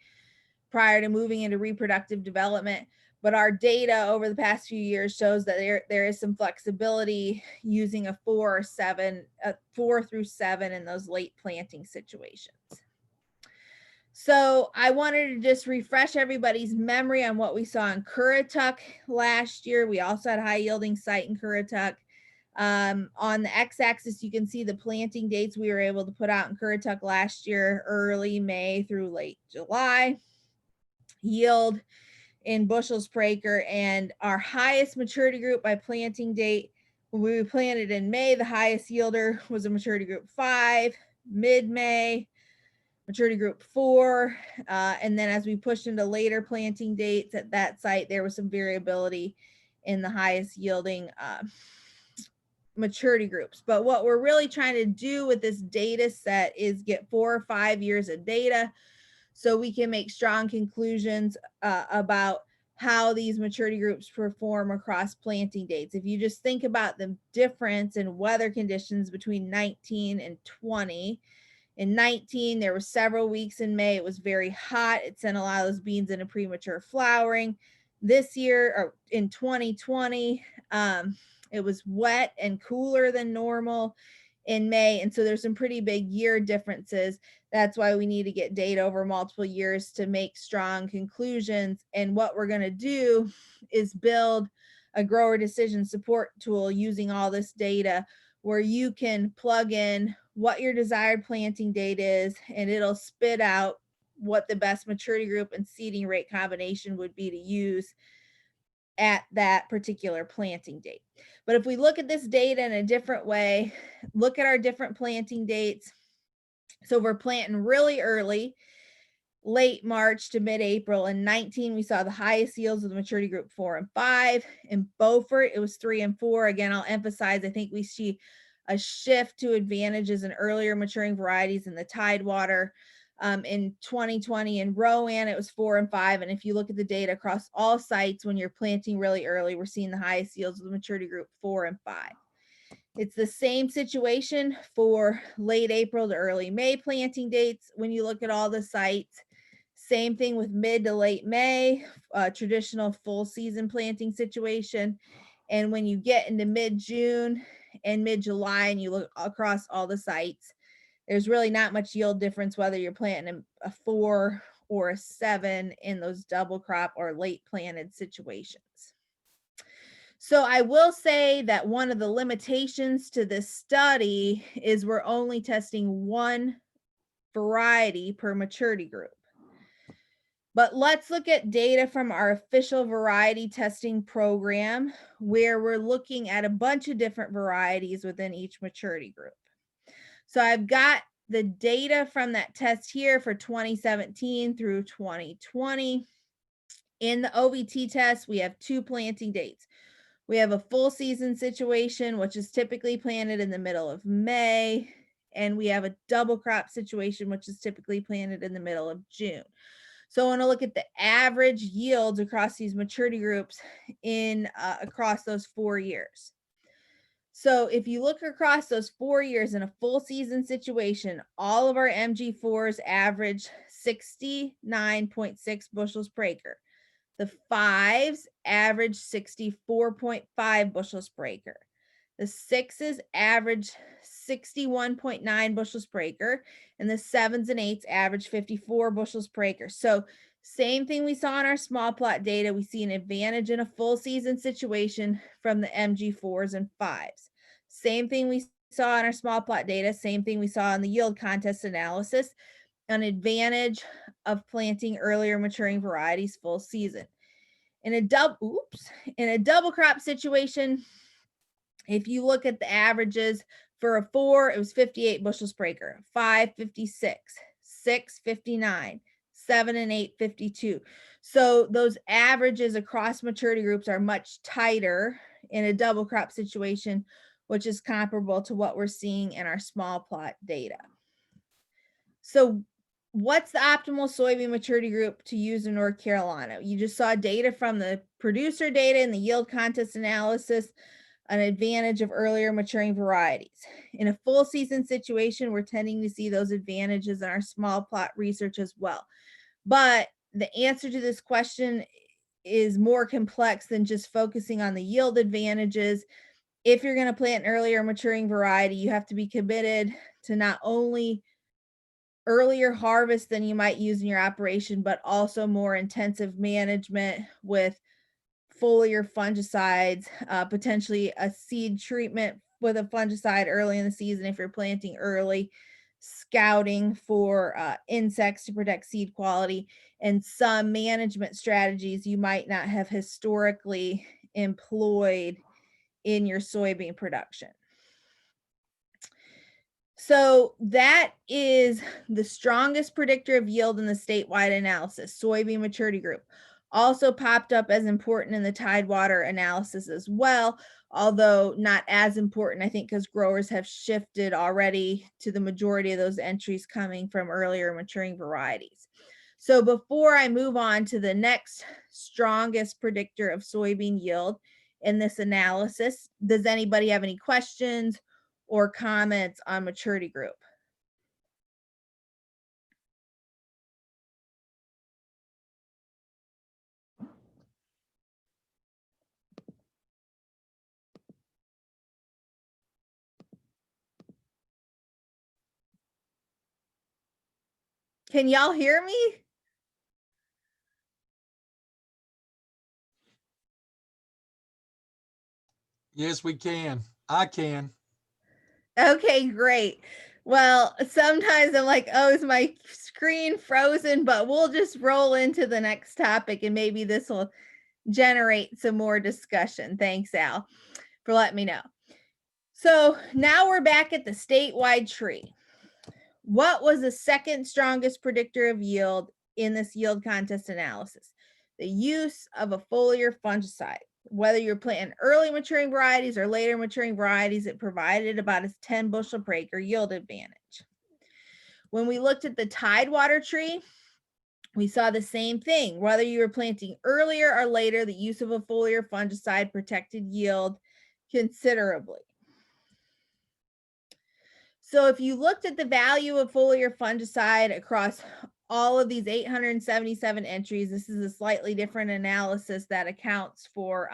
prior to moving into reproductive development. But our data over the past few years shows that there is some flexibility using a 4 through 7 in those late planting situations. So I wanted to just refresh everybody's memory on what we saw in Currituck last year. We also had a high yielding site in Currituck. On the x-axis, you can see the planting dates we were able to put out in Currituck last year, early May through late July. Yield in bushels per acre, and our highest maturity group by planting date, when we planted in May, the highest yielder was a maturity group 5, mid-May, maturity group 4, and then as we pushed into later planting dates at that site, there was some variability in the highest yielding maturity groups. But what we're really trying to do with this data set is get 4 or 5 years of data so we can make strong conclusions about how these maturity groups perform across planting dates. If you just think about the difference in weather conditions between 19 and 20, in 19, there were several weeks in May, it was very hot. It sent a lot of those beans into premature flowering. This year, or in 2020, it was wet and cooler than normal in May. And so there's some pretty big year differences. That's why we need to get data over multiple years to make strong conclusions. And what we're going to do is build a grower decision support tool using all this data where you can plug in what your desired planting date is, and it'll spit out what the best maturity group and seeding rate combination would be to use at that particular planting date. But if we look at this data in a different way, look at our different planting dates. So we're planting really early, late March to mid-April. In 19, we saw the highest yields of the maturity group 4 and 5. In Beaufort, it was 3 and 4. Again, I'll emphasize, I think we see a shift to advantages in earlier maturing varieties in the Tidewater. In 2020 in Rowan, it was 4 and 5. And if you look at the data across all sites, when you're planting really early, we're seeing the highest yields of the maturity group 4 and 5. It's the same situation for late April to early May planting dates. When you look at all the sites, same thing with mid to late May, traditional full season planting situation. And when you get into mid-June and mid-July and you look across all the sites, there's really not much yield difference whether you're planting a 4 or a 7 in those double crop or late planted situations. So I will say that one of the limitations to this study is we're only testing one variety per maturity group. But let's look at data from our official variety testing program where we're looking at a bunch of different varieties within each maturity group. So I've got the data from that test here for 2017 through 2020. In the OVT test, we have 2 planting dates. We have a full season situation, which is typically planted in the middle of May, and we have a double crop situation, which is typically planted in the middle of June. So I want to look at the average yields across these maturity groups in across those 4 years. So if you look across those 4 years in a full season situation, all of our MG4s average 69.6 bushels per acre. The 5s average 64.5 bushels per acre. The 6s average 61.9 bushels per acre, and the 7s and 8s average 54 bushels per acre. So same thing we saw in our small plot data. We see an advantage in a full season situation from the MG4s and 5s. Same thing we saw in our small plot data. Same thing we saw in the yield contest analysis. An advantage of planting earlier maturing varieties full season. In a double crop situation, if you look at the averages for a 4, it was 58 bushels per acre, 5, 56, 6, 59, 7 and 8, 52. So those averages across maturity groups are much tighter in a double crop situation, which is comparable to what we're seeing in our small plot data. So what's the optimal soybean maturity group to use in North Carolina? You just saw data from the producer data and the yield contest analysis, an advantage of earlier maturing varieties. In a full season situation, we're tending to see those advantages in our small plot research as well. But the answer to this question is more complex than just focusing on the yield advantages. If you're going to plant an earlier maturing variety, you have to be committed to not only earlier harvest than you might use in your operation, but also more intensive management with foliar fungicides, potentially a seed treatment with a fungicide early in the season if you're planting early, scouting for insects to protect seed quality, and some management strategies you might not have historically employed in your soybean production. So that is the strongest predictor of yield in the statewide analysis, soybean maturity group. Also popped up as important in the Tidewater analysis as well, although not as important, I think, because growers have shifted already to the majority of those entries coming from earlier maturing varieties. So before I move on to the next strongest predictor of soybean yield in this analysis, does anybody have any questions or comments on maturity group? Can y'all hear me? Yes, we can. I can. Okay, great. Well, sometimes I'm like, oh, is my screen frozen? But we'll just roll into the next topic and maybe this will generate some more discussion. Thanks, Al, for letting me know. So now we're back at the statewide tree. What was the second strongest predictor of yield in this yield contest analysis? The use of a foliar fungicide. Whether you're planting early maturing varieties or later maturing varieties, it provided about a 10 bushel per acre yield advantage. When we looked at the Tidewater tree, we saw the same thing. Whether you were planting earlier or later, the use of a foliar fungicide protected yield considerably. So if you looked at the value of foliar fungicide across all of these 877 entries, this is a slightly different analysis that accounts for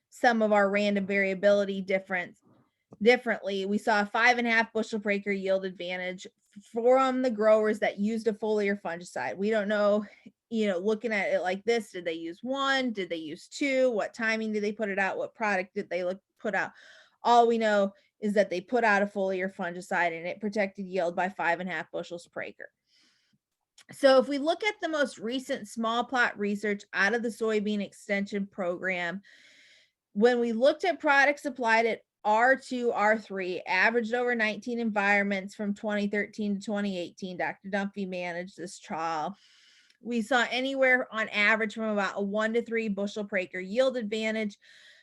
some of our random variability differently. We saw a 5.5 bushel per acre yield advantage from the growers that used a foliar fungicide. We don't know, looking at it like this, did they use 1? Did they use 2? What timing did they put it out? What product did they put out? All we know is that they put out a foliar fungicide and it protected yield by 5.5 bushels per acre. So if we look at the most recent small plot research out of the soybean extension program, when we looked at products applied at R2, R3, averaged over 19 environments from 2013 to 2018, Dr. Dunphy managed this trial. We saw anywhere on average from about a 1 to 3 bushel per acre yield advantage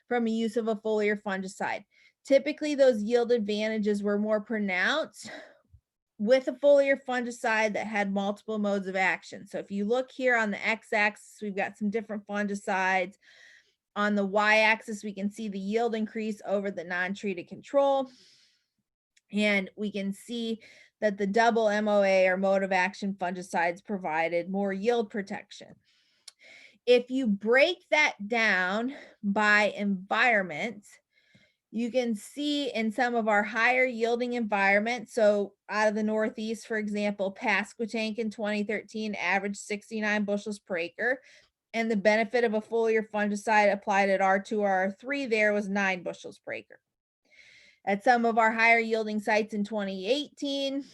from a use of a foliar fungicide. Typically, those yield advantages were more pronounced with a foliar fungicide that had multiple modes of action. So if you look here on the x-axis, we've got some different fungicides. On the y-axis, we can see the yield increase over the non-treated control. And we can see that the double MOA or mode of action fungicides provided more yield protection. If you break that down by environment, you can see in some of our higher yielding environments, so out of the Northeast, for example, Pasquotank in 2013 averaged 69 bushels per acre, and the benefit of a foliar fungicide applied at R2 or R3 there was 9 bushels per acre. At some of our higher yielding sites in 2018,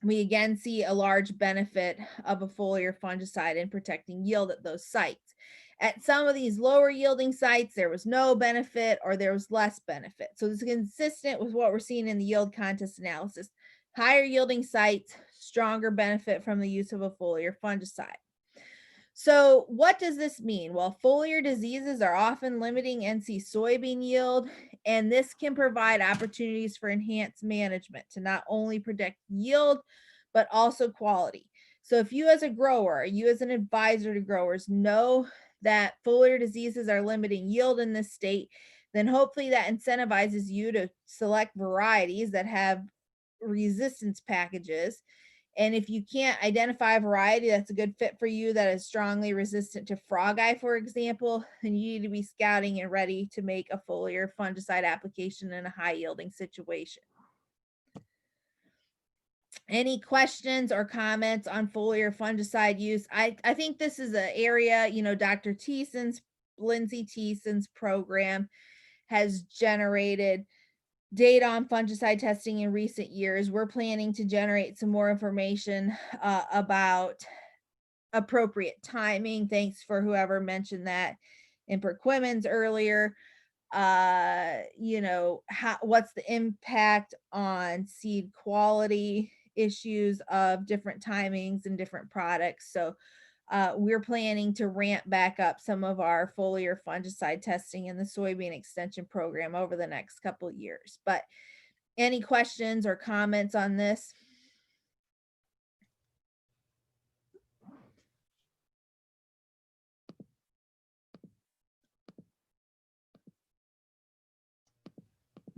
we again see a large benefit of a foliar fungicide in protecting yield at those sites. At some of these lower yielding sites, there was no benefit or there was less benefit. So this is consistent with what we're seeing in the yield contest analysis. Higher yielding sites, stronger benefit from the use of a foliar fungicide. So what does this mean? Well, foliar diseases are often limiting NC soybean yield, and this can provide opportunities for enhanced management to not only protect yield, but also quality. So if you as a grower, you as an advisor to growers know that foliar diseases are limiting yield in this state, then hopefully that incentivizes you to select varieties that have resistance packages. And if you can't identify a variety that's a good fit for you that is strongly resistant to frog eye, for example, then you need to be scouting and ready to make a foliar fungicide application in a high yielding situation. Any questions or comments on foliar fungicide use? I think this is an area, Dr. Lindsay Thiessen's program has generated data on fungicide testing in recent years. We're planning to generate some more information about appropriate timing. Thanks for whoever mentioned that in Perquimans earlier. What's the impact on seed quality issues of different timings and different products. So we're planning to ramp back up some of our foliar fungicide testing in the soybean extension program over the next couple of years. But any questions or comments on this?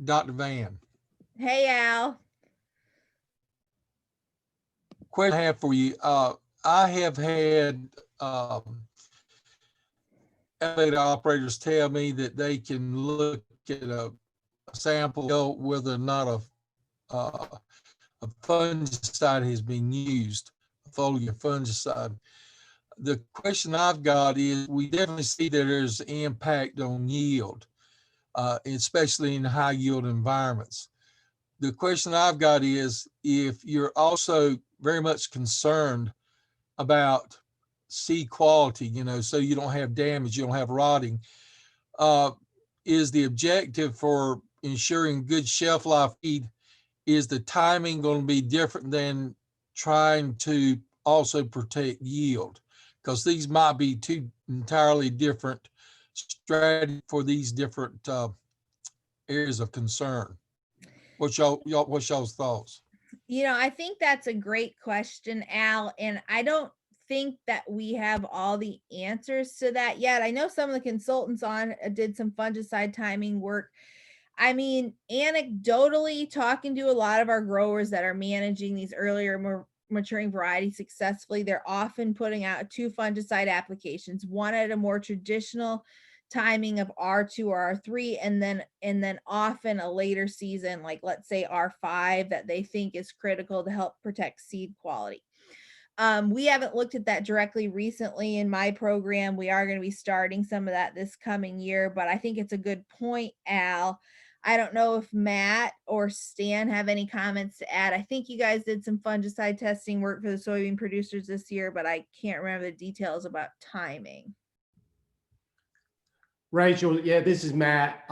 Dr. Vann. Hey, Al. Question I have for you. I have had elevator operators tell me that they can look at a sample whether or not a fungicide has been used, a foliar fungicide. The question I've got is, we definitely see that there's impact on yield, especially in high yield environments. The question I've got is, if you're also very much concerned about seed quality, so you don't have damage, you don't have rotting, is the objective for ensuring good shelf life feed, is the timing going to be different than trying to also protect yield? Because these might be two entirely different strategies for these different areas of concern. What's y'all's thoughts? I think that's a great question, Al, and I don't think that we have all the answers to that yet. I know some of the consultants did some fungicide timing work. I mean, anecdotally, talking to a lot of our growers that are managing these earlier, more maturing varieties successfully, they're often putting out 2 fungicide applications, one at a more traditional timing of R2 or R3, and then often a later season, like let's say R5, that they think is critical to help protect seed quality. We haven't looked at that directly recently in my program. We are going to be starting some of that this coming year, but I think it's a good point, Al. I don't know if Matt or Stan have any comments to add. I think you guys did some fungicide testing work for the soybean producers this year, but I can't remember the details about timing. Rachel, yeah, this is Matt.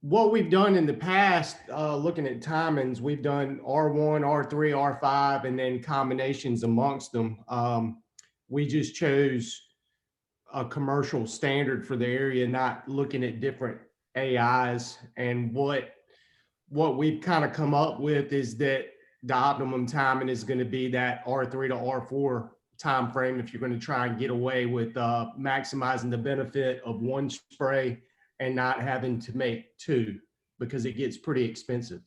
What we've done in the past, looking at timings, we've done R1, R3, R5, and then combinations amongst them. We just chose a commercial standard for the area, not looking at different AIs. And what what we've kind of come up with is that the optimum timing is going to be that R3 to R4 time frame if you're going to try and get away with maximizing the benefit of one spray and not having to make two, because it gets pretty expensive.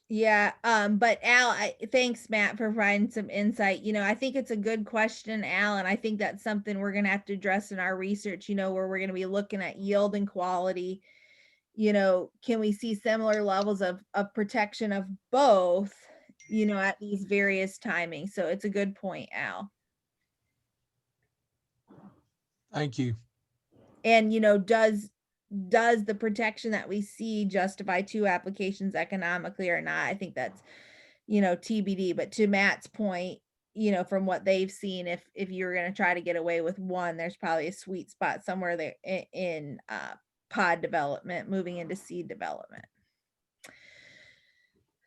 Yeah, but Al, thanks, Matt, for providing some insight. I think it's a good question, Al, and I think that's something we're going to have to address in our research, where we're going to be looking at yield and quality. Can we see similar levels of protection of both, at these various timings? So it's a good point, Al. Thank you. And, does the protection that we see justify two applications economically or not? I think that's, TBD. But to Matt's point, from what they've seen, if you're going to try to get away with one, there's probably a sweet spot somewhere there in pod development, moving into seed development.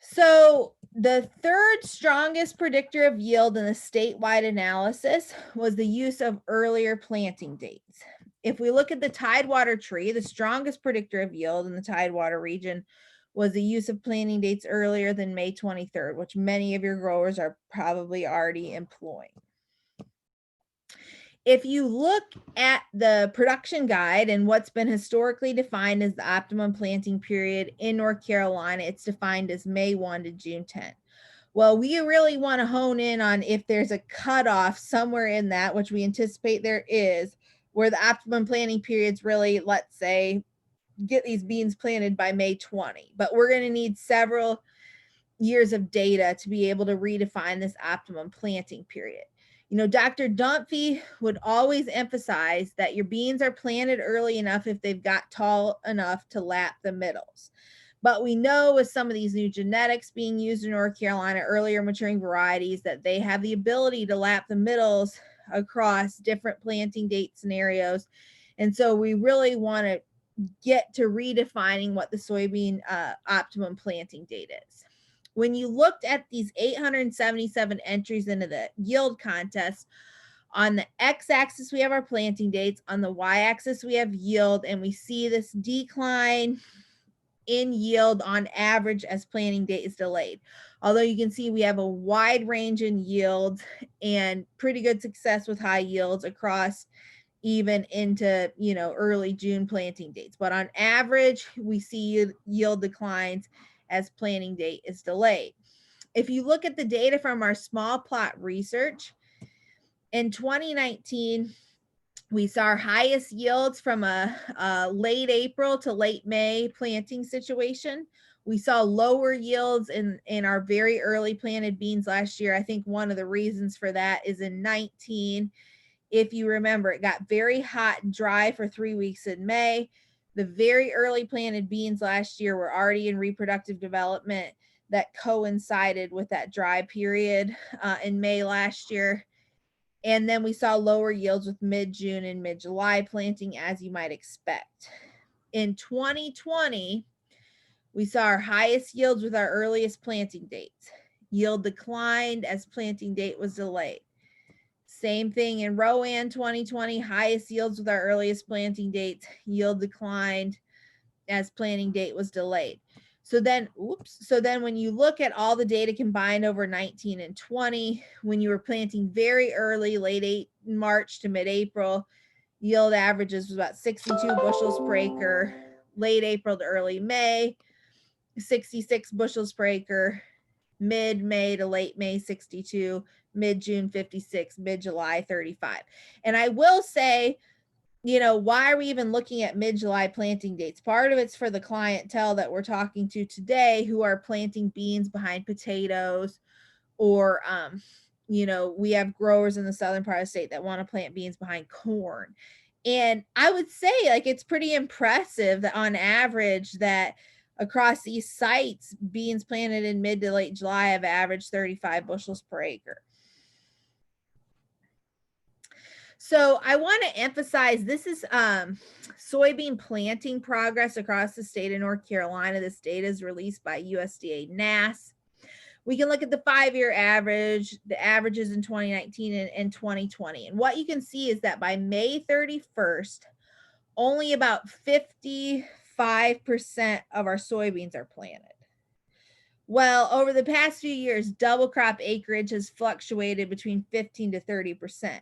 So the third strongest predictor of yield in the statewide analysis was the use of earlier planting dates. If we look at the Tidewater tree, the strongest predictor of yield in the Tidewater region was the use of planting dates earlier than May 23rd, which many of your growers are probably already employing. If you look at the production guide and what's been historically defined as the optimum planting period in North Carolina, it's defined as May 1 to June 10. Well, we really want to hone in on if there's a cutoff somewhere in that, which we anticipate there is, where the optimum planting periods really, let's say, get these beans planted by May 20. But we're going to need several years of data to be able to redefine this optimum planting period. Dr. Dunphy would always emphasize that your beans are planted early enough if they've got tall enough to lap the middles. But we know with some of these new genetics being used in North Carolina, earlier maturing varieties, that they have the ability to lap the middles across different planting date scenarios. And so we really want to get to redefining what the soybean optimum planting date is. When you looked at these 877 entries into the yield contest, on the x-axis, we have our planting dates. On the y-axis, we have yield, and we see this decline in yield on average as planting date is delayed. Although you can see we have a wide range in yields and pretty good success with high yields across even into, early June planting dates. But on average, we see yield declines as planting date is delayed. If you look at the data from our small plot research, in 2019, we saw our highest yields from a late April to late May planting situation. We saw lower yields in our very early planted beans last year. I think one of the reasons for that is in 19, if you remember, it got very hot and dry for 3 weeks in May. The very early planted beans last year were already in reproductive development that coincided with that dry period in May last year. And then we saw lower yields with mid-June and mid-July planting, as you might expect. In 2020, we saw our highest yields with our earliest planting dates. Yield declined as planting date was delayed. Same thing in Rowan 2020, highest yields with our earliest planting dates. Yield declined as planting date was delayed. So then when you look at all the data combined over 19 and 20, when you were planting very early, late March to mid-April, yield averages was about 62 bushels per acre. Late April to early May, 66 bushels per acre. Mid-May to late May, 62. Mid-June, 56. Mid-July, 35. And I will say, why are we even looking at mid-July planting dates? Part of it's for the clientele that we're talking to today who are planting beans behind potatoes, or, we have growers in the southern part of the state that want to plant beans behind corn. And I would say, it's pretty impressive that on average that across these sites, beans planted in mid to late July have averaged 35 bushels per acre. So I want to emphasize this is soybean planting progress across the state of North Carolina. This data is released by USDA NASS. We can look at the 5-year average, the averages in 2019 and 2020. And what you can see is that by May 31st, only about 55% 5% of our soybeans are planted. Well, over the past few years, double crop acreage has fluctuated between 15 to 30%,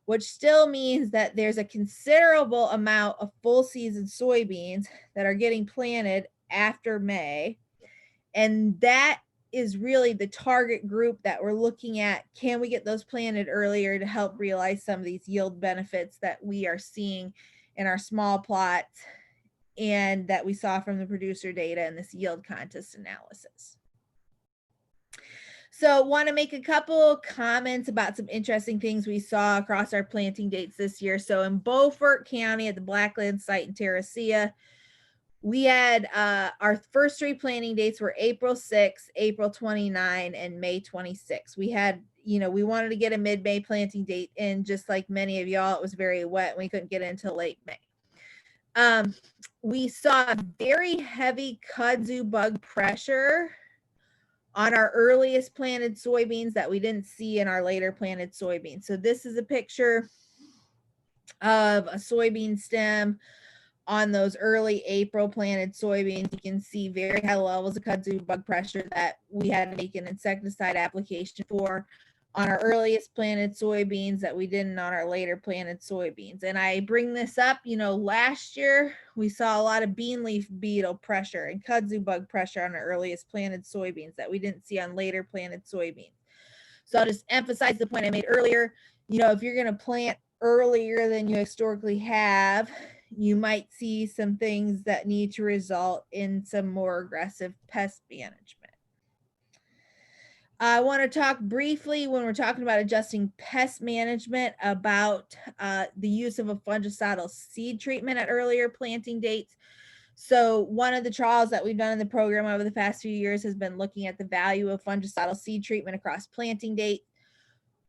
which still means that there's a considerable amount of full season soybeans that are getting planted after May. And that is really the target group that we're looking at. Can we get those planted earlier to help realize some of these yield benefits that we are seeing in our small plots and that we saw from the producer data in this yield contest analysis? So want to make a couple comments about some interesting things we saw across our planting dates this year. So in Beaufort County at the Blackland site in Terracea, we had our first 3 planting dates were April 6, April 29, and May 26. We had, we wanted to get a mid-May planting date in, just like many of y'all. It was very wet and we couldn't get it until late May. We saw very heavy kudzu bug pressure on our earliest planted soybeans that we didn't see in our later planted soybeans. So this is a picture of a soybean stem on those early April planted soybeans. You can see very high levels of kudzu bug pressure that we had to make an insecticide application for on our earliest planted soybeans that we didn't on our later planted soybeans. And I bring this up, last year we saw a lot of bean leaf beetle pressure and kudzu bug pressure on our earliest planted soybeans that we didn't see on later planted soybeans. So I'll just emphasize the point I made earlier. If you're going to plant earlier than you historically have, you might see some things that need to result in some more aggressive pest management. I want to talk briefly, when we're talking about adjusting pest management, about the use of a fungicidal seed treatment at earlier planting dates. So one of the trials that we've done in the program over the past few years has been looking at the value of fungicidal seed treatment across planting dates.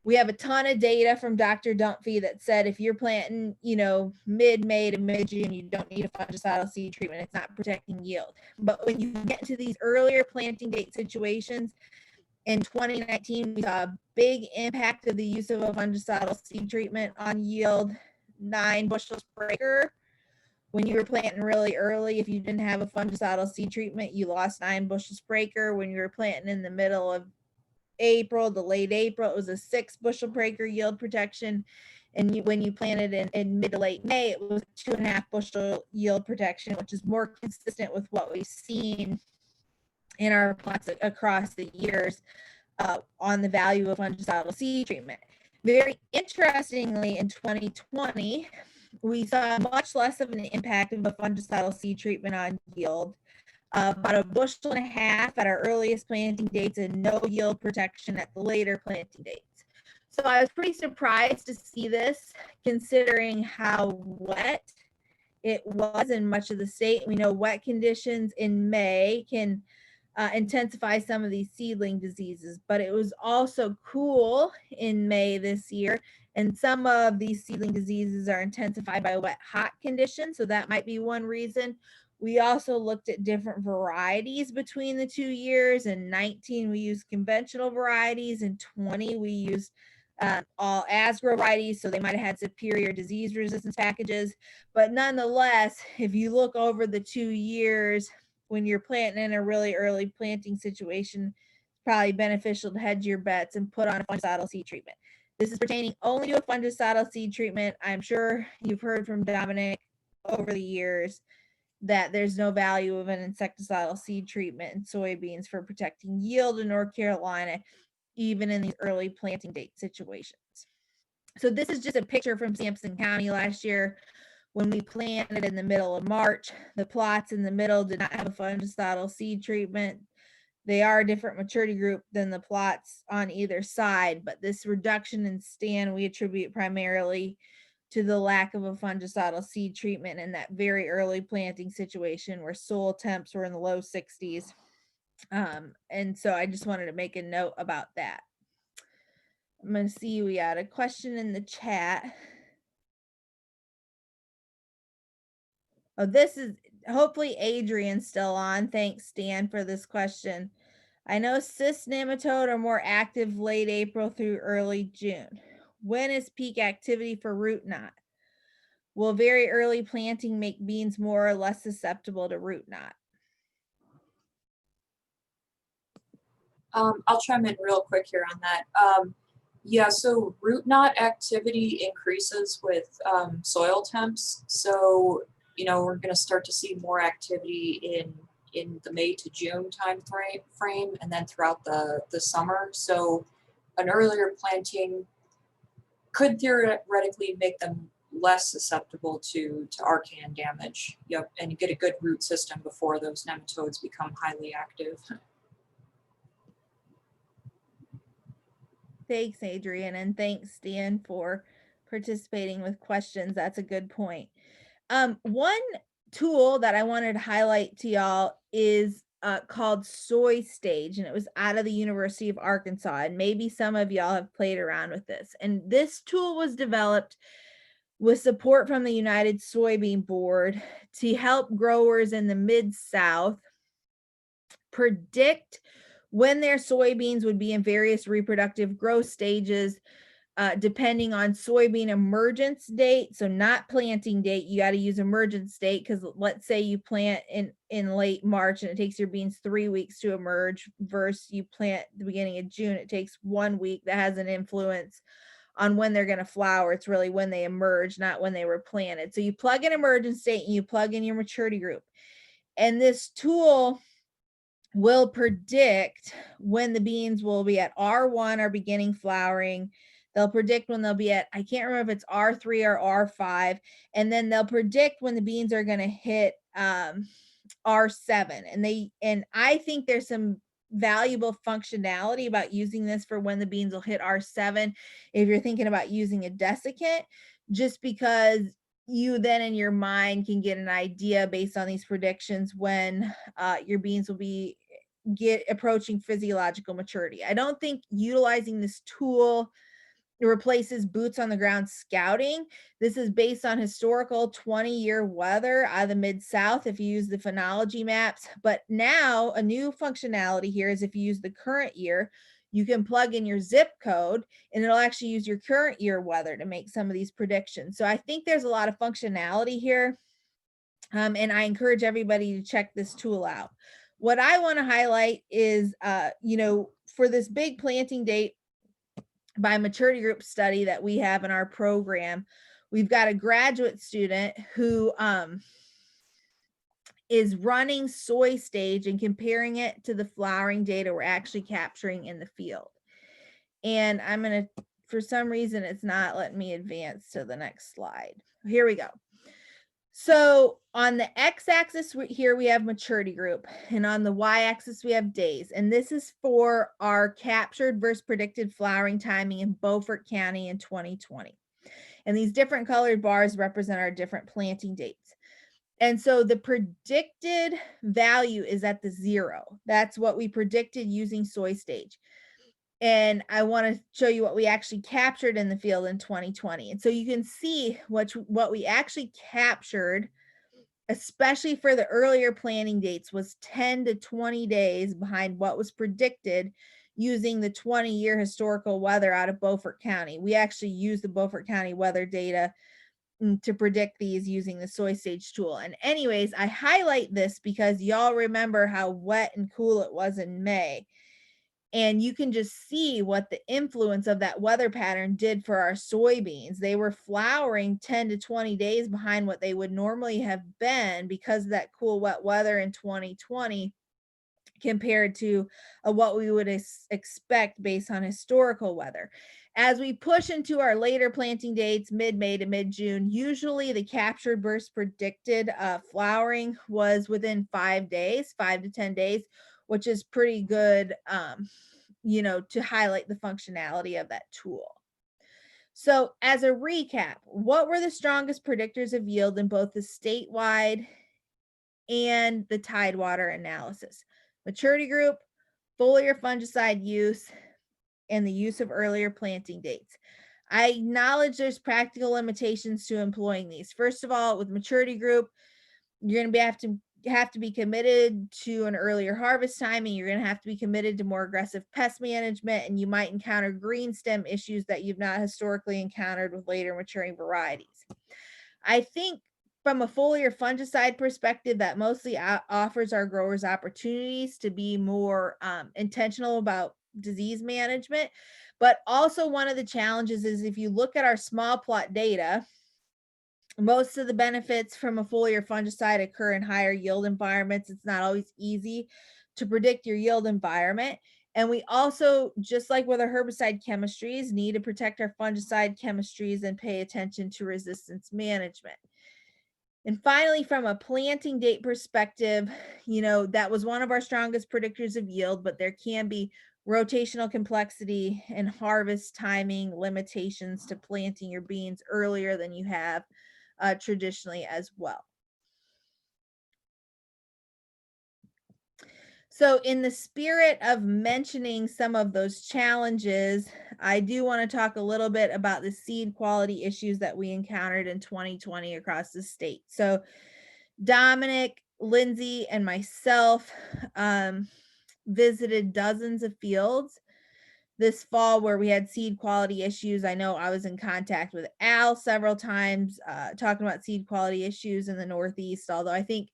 We have a ton of data from Dr. Dunphy that said if you're planting, mid-May to mid-June, you don't need a fungicidal seed treatment. It's not protecting yield. But when you get to these earlier planting date situations, in 2019, we saw a big impact of the use of a fungicidal seed treatment on yield, 9 bushels per acre. When you were planting really early, if you didn't have a fungicidal seed treatment, you lost 9 bushels per acre. When you were planting in the middle of April to late April, it was a 6 bushel per acre yield protection. And when you planted in mid to late May, it was 2.5 bushel yield protection, which is more consistent with what we've seen in our plots across the years on the value of fungicidal seed treatment. Very interestingly, in 2020, we saw much less of an impact of a fungicidal seed treatment on yield. About 1.5 bushels at our earliest planting dates and no yield protection at the later planting dates. So I was pretty surprised to see this, considering how wet it was in much of the state. We know wet conditions in May can intensify some of these seedling diseases, but it was also cool in May this year, and some of these seedling diseases are intensified by wet, hot conditions, so that might be one reason. We also looked at different varieties between the 2 years. In 19, we used conventional varieties. In 20, we used all Asgrow varieties, so they might have had superior disease resistance packages. But nonetheless, if you look over the 2 years, when you're planting in a really early planting situation, it's probably beneficial to hedge your bets and put on a fungicidal seed treatment. This is pertaining only to a fungicidal seed treatment. I'm sure you've heard from Dominic over the years that there's no value of an insecticidal seed treatment in soybeans for protecting yield in North Carolina, even in these early planting date situations. So this is just a picture from Sampson County last year when we planted in the middle of March. The plots in the middle did not have a fungicidal seed treatment. They are a different maturity group than the plots on either side, but this reduction in stand we attribute primarily to the lack of a fungicidal seed treatment in that very early planting situation where soil temps were in the low 60s. And so I just wanted to make a note about that. I'm going to see we had a question in the chat. Oh, this is hopefully Adrienne's still on. Thanks, Stan, for this question. I know cyst nematode are more active late April through early June. When is peak activity for root knot? Will very early planting make beans more or less susceptible to root knot? I'll chime in real quick here on that. Yeah, so root knot activity increases with soil temps. So, you know, we're going to start to see more activity in the May to June time frame and then throughout the summer. So an earlier planting could theoretically make them less susceptible to Arcan damage. Yep, and get a good root system before those nematodes become highly active. Thanks, Adrienne, and thanks, Dan, for participating with questions. That's a good point. One tool that I wanted to highlight to y'all is called Soy Stage, and it was out of the University of Arkansas. And maybe some of y'all have played around with this. And this tool was developed with support from the United Soybean Board to help growers in the Mid-South predict when their soybeans would be in various reproductive growth stages, depending on soybean emergence date. So not planting date, you got to use emergence date, because let's say you plant in late March and it takes your beans 3 weeks to emerge versus you plant the beginning of June, it takes 1 week. That has an influence on when they're going to flower. It's really when they emerge, not when they were planted. So you plug in emergence date and you plug in your maturity group. And this tool will predict when the beans will be at R1 or beginning flowering. They'll predict when they'll be at, I can't remember if it's R3 or R5. And then they'll predict when the beans are going to hit R7. And I think there's some valuable functionality about using this for when the beans will hit R7 if you're thinking about using a desiccant, just because you then in your mind can get an idea based on these predictions when your beans will be approaching physiological maturity. I don't think utilizing this tool replaces boots on the ground scouting. This is based on historical 20-year weather out of the Mid-South if you use the phenology maps. But now a new functionality here is if you use the current year, you can plug in your zip code and it'll actually use your current year weather to make some of these predictions. So I think there's a lot of functionality here. And I encourage everybody to check this tool out. What I want to highlight is, for this big planting date by maturity group study that we have in our program, we've got a graduate student who is running Soy Stage and comparing it to the flowering data we're actually capturing in the field. And I'm going to, for some reason, it's not letting me advance to the next slide. Here we go. So on the x-axis here, we have maturity group, and on the y-axis, we have days. And this is for our captured versus predicted flowering timing in Beaufort County in 2020. And these different colored bars represent our different planting dates. And so the predicted value is at the 0. That's what we predicted using Soy Stage. And I want to show you what we actually captured in the field in 2020. And so you can see what we actually captured, especially for the earlier planting dates, was 10 to 20 days behind what was predicted using the 20-year historical weather out of Beaufort County. We actually used the Beaufort County weather data to predict these using the Soy Stage tool. And anyways, I highlight this because y'all remember how wet and cool it was in May. And you can just see what the influence of that weather pattern did for our soybeans. They were flowering 10 to 20 days behind what they would normally have been because of that cool, wet weather in 2020 compared to what we would expect based on historical weather. As we push into our later planting dates, mid-May to mid-June, usually the captured versus predicted flowering was within 5 days, 5 to 10 days, which is pretty good, to highlight the functionality of that tool. So as a recap, what were the strongest predictors of yield in both the statewide and the Tidewater analysis? Maturity group, foliar fungicide use, and the use of earlier planting dates. I acknowledge there's practical limitations to employing these. First of all, with maturity group, you're going to have to be committed to an earlier harvest timing. You're going to have to be committed to more aggressive pest management, and you might encounter green stem issues that you've not historically encountered with later maturing varieties. I think from a foliar fungicide perspective, that mostly offers our growers opportunities to be more intentional about disease management. But also one of the challenges is if you look at our small plot data, most of the benefits from a foliar fungicide occur in higher yield environments. It's not always easy to predict your yield environment. And we also, just like with our herbicide chemistries, need to protect our fungicide chemistries and pay attention to resistance management. And finally, from a planting date perspective, that was one of our strongest predictors of yield, but there can be rotational complexity and harvest timing limitations to planting your beans earlier than you have traditionally as well. So in the spirit of mentioning some of those challenges, I do want to talk a little bit about the seed quality issues that we encountered in 2020 across the state. So Dominic, Lindsay, and myself visited dozens of fields this fall where we had seed quality issues. I know I was in contact with Al several times talking about seed quality issues in the Northeast, although I think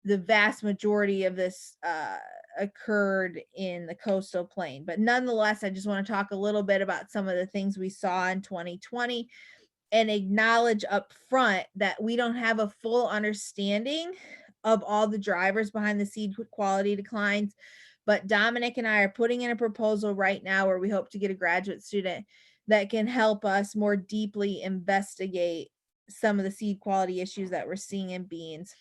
the vast majority of this occurred in the coastal plain. But nonetheless, I just want to talk a little bit about some of the things we saw in 2020 and acknowledge up front that we don't have a full understanding of all the drivers behind the seed quality declines. But Dominic and I are putting in a proposal right now where we hope to get a graduate student that can help us more deeply investigate some of the seed quality issues that we're seeing in beans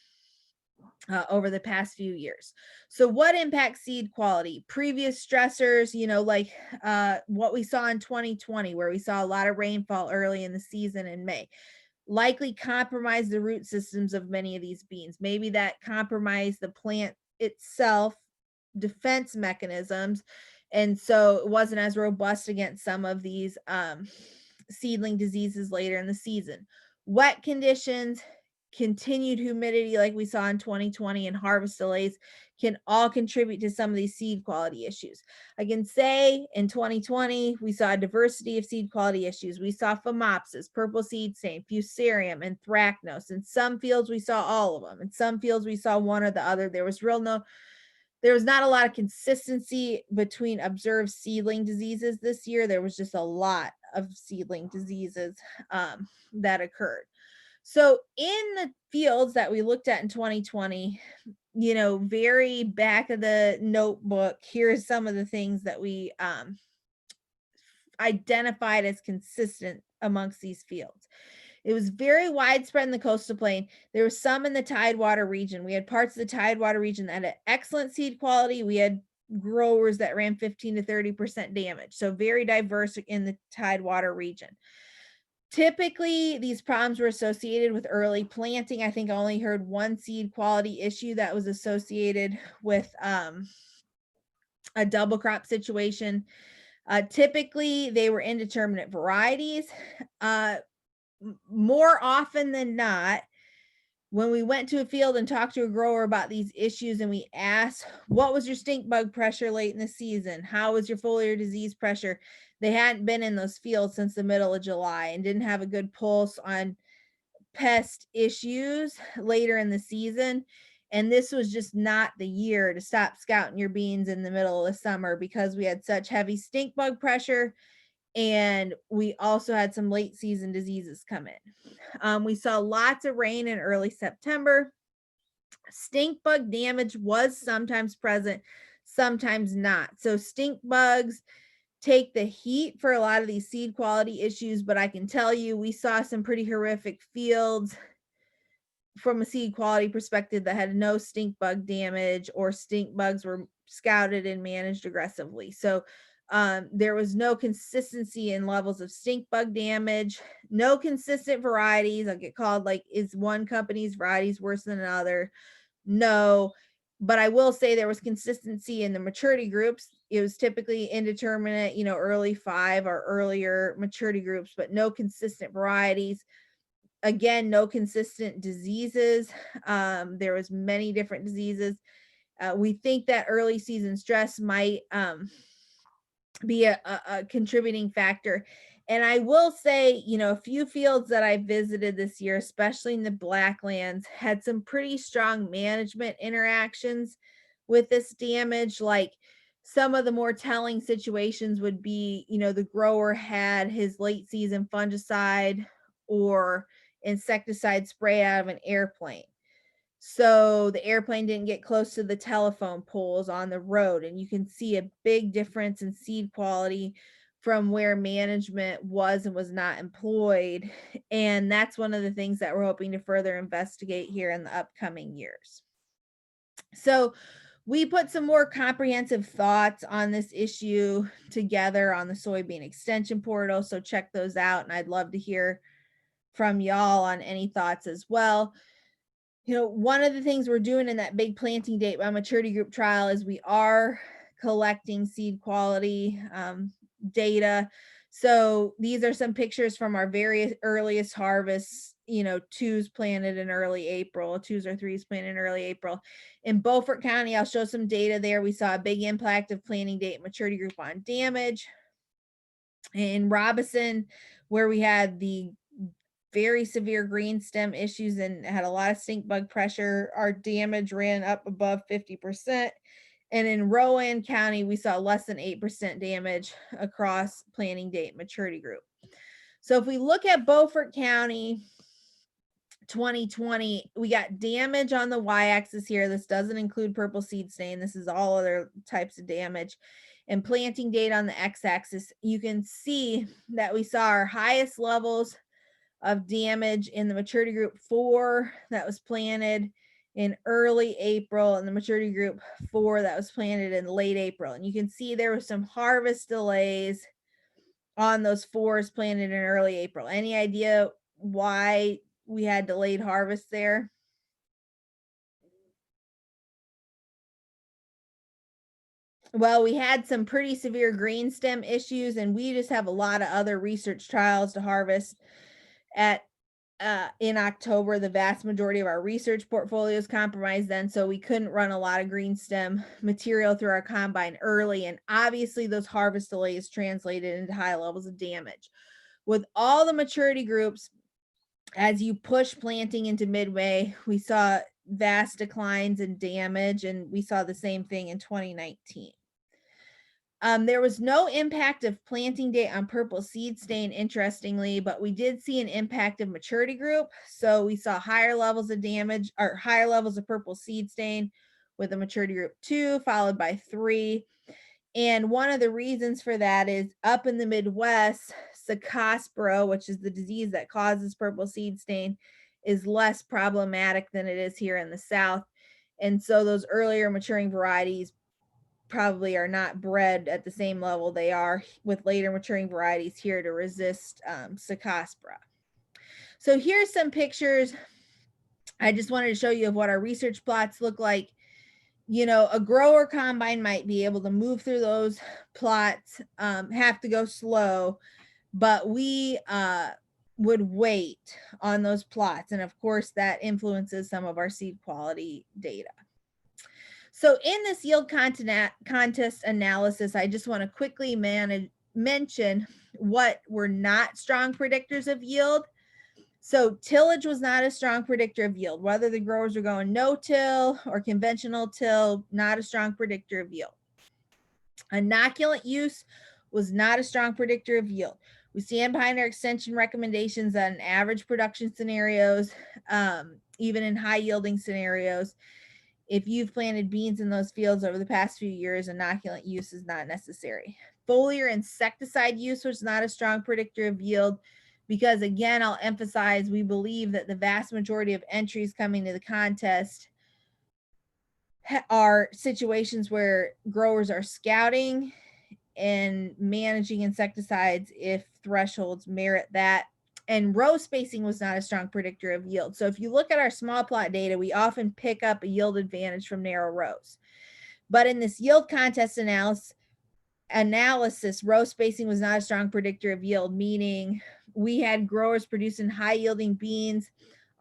over the past few years. So what impacts seed quality? Previous stressors, like what we saw in 2020, where we saw a lot of rainfall early in the season in May, likely compromised the root systems of many of these beans. Maybe that compromised the plant itself, defense mechanisms, and so it wasn't as robust against some of these seedling diseases later in the season. Wet conditions, continued humidity like we saw in 2020, and harvest delays can all contribute to some of these seed quality issues. I can say in 2020, we saw a diversity of seed quality issues. We saw phomopsis, purple seed stain, fusarium, and anthracnose. In some fields, we saw all of them. In some fields, we saw one or the other. There was not a lot of consistency between observed seedling diseases this year. There was just a lot of seedling diseases that occurred. So in the fields that we looked at in 2020, very back of the notebook, here's some of the things that we identified as consistent amongst these fields. It was very widespread in the coastal plain. There was some in the Tidewater region. We had parts of the Tidewater region that had excellent seed quality. We had growers that ran 15 to 30% damage. So very diverse in the Tidewater region. Typically, these problems were associated with early planting. I think I only heard one seed quality issue that was associated with a double crop situation. Typically, they were indeterminate varieties. More often than not, when we went to a field and talked to a grower about these issues and we asked, what was your stink bug pressure late in the season? How was your foliar disease pressure? They hadn't been in those fields since the middle of July and didn't have a good pulse on pest issues later in the season. And this was just not the year to stop scouting your beans in the middle of the summer because we had such heavy stink bug pressure. And we also had some late season diseases come in. We saw lots of rain in early September. Stink bug damage was sometimes present, sometimes not. So stink bugs take the heat for a lot of these seed quality issues, but I can tell you we saw some pretty horrific fields from a seed quality perspective that had no stink bug damage or stink bugs were scouted and managed aggressively. So there was no consistency in levels of stink bug damage, no consistent varieties. I'll get called like, is one company's varieties worse than another? No, but I will say there was consistency in the maturity groups. It was typically indeterminate, early 5 or earlier maturity groups, but no consistent varieties. Again, no consistent diseases. There was many different diseases. We think that early season stress might be a contributing factor. And I will say, you know, a few fields that I visited this year, especially in the Blacklands, had some pretty strong management interactions with this damage. Like some of the more telling situations would be, you know, the grower had his late season fungicide or insecticide spray out of an airplane. So the airplane didn't get close to the telephone poles on the road. And you can see a big difference in seed quality from where management was and was not employed. And that's one of the things that we're hoping to further investigate here in the upcoming years. So we put some more comprehensive thoughts on this issue together on the soybean extension portal. So check those out. And I'd love to hear from y'all on any thoughts as well. You know, one of the things we're doing in that big planting date by maturity group trial is we are collecting seed quality data. So these are some pictures from our very earliest harvests, you know, 2s planted in early April, 2s or 3s planted in early April. In Beaufort County, I'll show some data there. We saw a big impact of planting date maturity group on damage. In Robinson, where we had the very severe green stem issues and had a lot of stink bug pressure, our damage ran up above 50%. And in Rowan County, we saw less than 8% damage across planting date maturity group. So if we look at Beaufort County 2020, we got damage on the y-axis here. This doesn't include purple seed stain. This is all other types of damage. And planting date on the x-axis, you can see that we saw our highest levels of damage in the maturity group 4 that was planted in early April and the maturity group 4 that was planted in late April. And you can see there were some harvest delays on those 4s planted in early April. Any idea why we had delayed harvest there? Well, we had some pretty severe green stem issues, and we just have a lot of other research trials to harvest at in October. The vast majority of our research portfolio is compromised then, so we couldn't run a lot of green stem material through our combine early, and obviously those harvest delays translated into high levels of damage. With all the maturity groups, as you push planting into mid-May, we saw vast declines in damage, and we saw the same thing in 2019. There was no impact of planting date on purple seed stain, interestingly, but we did see an impact of maturity group. So we saw higher levels of damage or higher levels of purple seed stain with a maturity group 2, followed by 3. And one of the reasons for that is up in the Midwest, Cercospora, which is the disease that causes purple seed stain, is less problematic than it is here in the South. And so those earlier maturing varieties probably are not bred at the same level they are with later maturing varieties here to resist Cercospora. So here's some pictures. I just wanted to show you of what our research plots look like. You know, a grower combine might be able to move through those plots, have to go slow, but we would wait on those plots. And of course, that influences some of our seed quality data. So in this yield contest analysis, I just want to quickly mention what were not strong predictors of yield. So tillage was not a strong predictor of yield. Whether the growers were going no-till or conventional till, not a strong predictor of yield. Inoculant use was not a strong predictor of yield. We stand behind our extension recommendations that in average production scenarios, even in high yielding scenarios, if you've planted beans in those fields over the past few years, inoculant use is not necessary. Foliar insecticide use was not a strong predictor of yield because, again, I'll emphasize, we believe that the vast majority of entries coming to the contest are situations where growers are scouting and managing insecticides if thresholds merit that. And row spacing was not a strong predictor of yield. So if you look at our small plot data, we often pick up a yield advantage from narrow rows. But in this yield contest analysis, row spacing was not a strong predictor of yield, meaning we had growers producing high yielding beans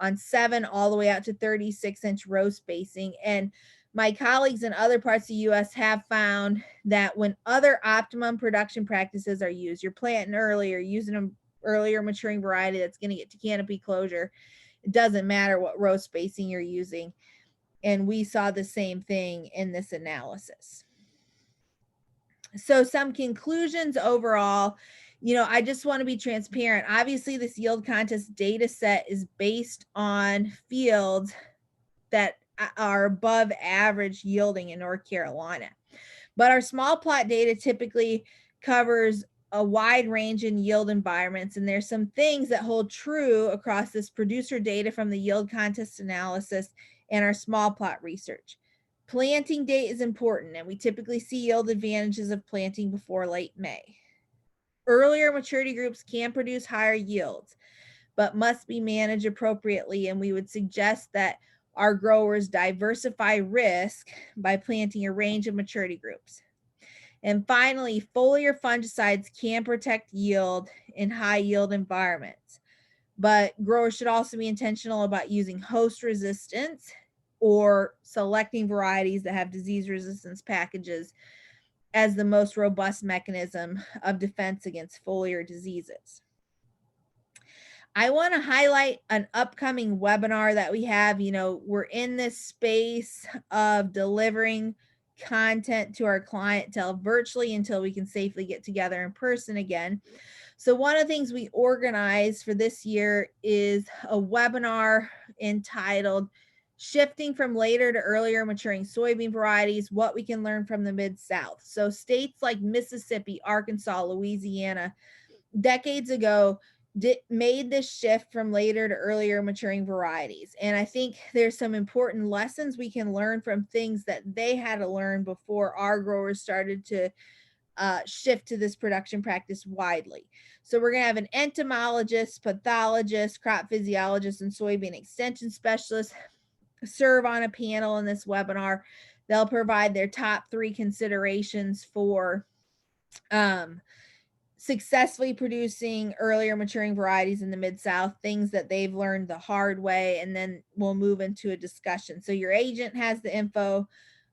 on 7 all the way out to 36-inch row spacing. And My colleagues in other parts of the US have found that when other optimum production practices are used, you're planting earlier, using an earlier maturing variety that's going to get to canopy closure. It doesn't matter what row spacing you're using. And we saw the same thing in this analysis. So some conclusions overall, I just want to be transparent. Obviously, this yield contest data set is based on fields that are above average yielding in North Carolina. But our small plot data typically covers a wide range in yield environments. And there's some things that hold true across this producer data from the yield contest analysis and our small plot research. Planting date is important, and we typically see yield advantages of planting before late May. Earlier maturity groups can produce higher yields, but must be managed appropriately. And we would suggest that our growers diversify risk by planting a range of maturity groups. And finally, foliar fungicides can protect yield in high yield environments, but growers should also be intentional about using host resistance or selecting varieties that have disease resistance packages as the most robust mechanism of defense against foliar diseases. I want to highlight an upcoming webinar that we have. We're in this space of delivering content to our clientele virtually until we can safely get together in person again. So one of the things we organized for this year is a webinar entitled Shifting from Later to Earlier Maturing Soybean Varieties, What We Can Learn from the Mid-South. So states like Mississippi, Arkansas, Louisiana, decades ago, made this shift from later to earlier maturing varieties. And I think there's some important lessons we can learn from things that they had to learn before our growers started to shift to this production practice widely. So we're going to have an entomologist, pathologist, crop physiologist, and soybean extension specialist serve on a panel in this webinar. They'll provide their top 3 considerations for successfully producing earlier maturing varieties in the Mid-South, things that they've learned the hard way, and then we'll move into a discussion. So your agent has the info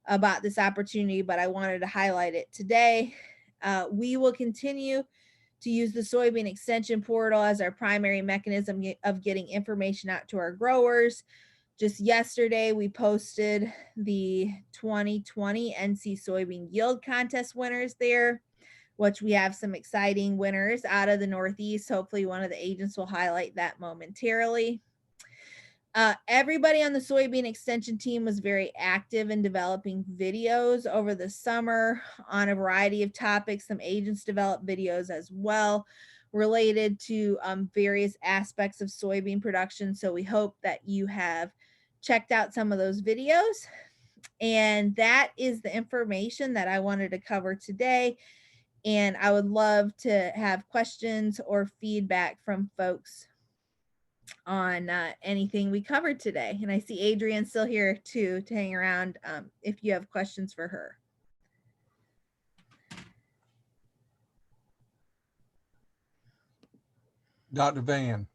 about this opportunity, but I wanted to highlight it today. We will continue to use the soybean extension portal as our primary mechanism of getting information out to our growers. Just yesterday, we posted the 2020 NC soybean yield contest winners there, which we have some exciting winners out of the Northeast. Hopefully one of the agents will highlight that momentarily. Everybody on the soybean extension team was very active in developing videos over the summer on a variety of topics. Some agents developed videos as well related to various aspects of soybean production. So we hope that you have checked out some of those videos. And that is the information that I wanted to cover today. And I would love to have questions or feedback from folks on anything we covered today. And I see Adrienne still here too to hang around if you have questions for her. Dr. Vann,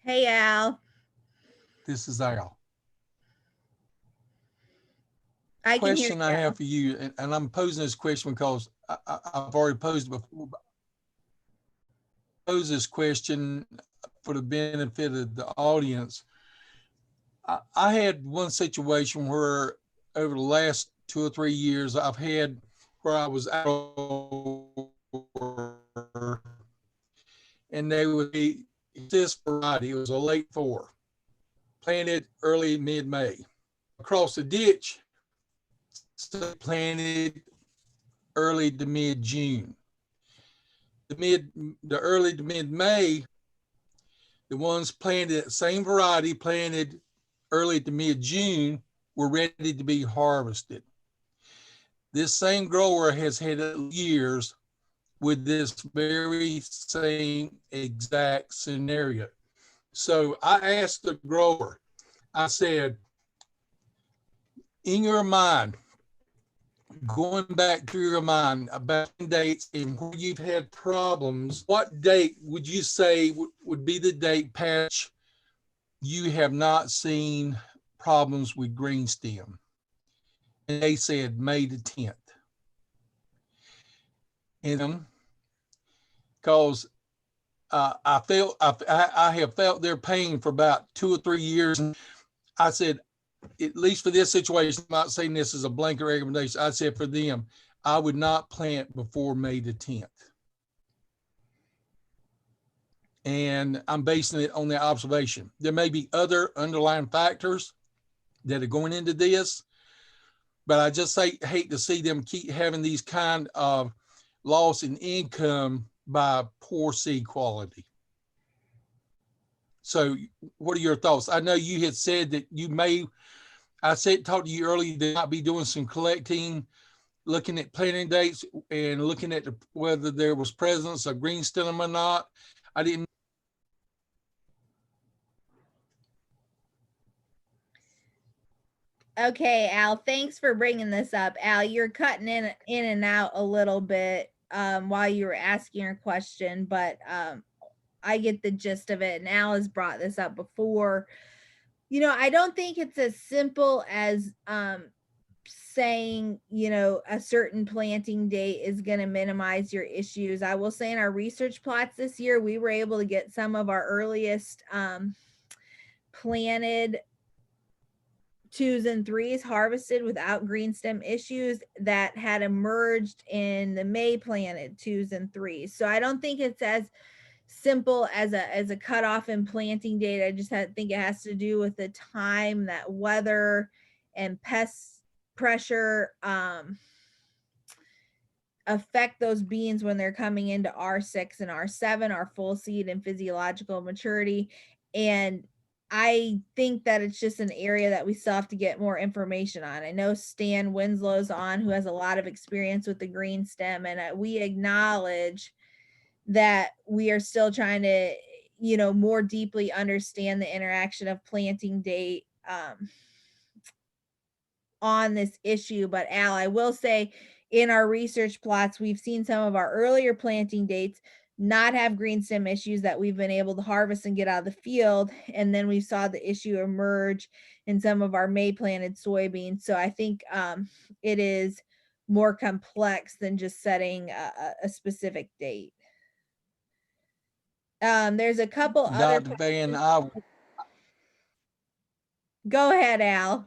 Hey, Al. this is Al. I can hear Question you. I have for you, and I'm posing this question because I've already posed it before. Pose this question for the benefit of the audience. I had one situation where over the last 2 or 3 years, I've had where I was out and they would be this variety. It was a late 4, planted early mid-May. Across the ditch, planted early to mid-June. The early to mid-May, the ones planted that same variety planted early to mid-June were ready to be harvested. This same grower has had years with this very same exact scenario. So I asked the grower, I said, in your mind, going back through your mind about dates and where you've had problems, what date would you say would be the date patch you have not seen problems with green stem? and they said May the 10th. And because I have felt their pain for about 2 or 3 years. And I said, at least for this situation, I'm not saying this is a blanket recommendation. I said for them, I would not plant before May the 10th. And I'm basing it on that observation. There may be other underlying factors that are going into this, but I just hate to see them keep having these kind of loss in income by poor seed quality. So what are your thoughts? I know you had said that you may, talked to you earlier, they might be doing some collecting, looking at planting dates and looking at whether there was presence of green stem or not. I didn't. Okay, Al, thanks for bringing this up. Al, you're cutting in and out a little bit while you were asking your question, but I get the gist of it. And Al has brought this up before. You know, I don't think it's as simple as saying, you know, a certain planting date is going to minimize your issues. I will say in our research plots this year, we were able to get some of our earliest planted 2s and 3s harvested without green stem issues that had emerged in the May planted 2s and 3s. So I don't think it's as simple as a cutoff in planting date. I just think it has to do with the time that weather and pest pressure affect those beans when they're coming into R6 and R7, our full seed and physiological maturity. And I think that it's just an area that we still have to get more information on. I know Stan Winslow's on, who has a lot of experience with the green stem, and we acknowledge that we are still trying to, you know, more deeply understand the interaction of planting date on this issue. But Al, I will say in our research plots, we've seen some of our earlier planting dates not have green stem issues that we've been able to harvest and get out of the field. And then we saw the issue emerge in some of our May planted soybeans. So I think it is more complex than just setting a specific date. There's a couple other. Dr. Vann, Go ahead, Al.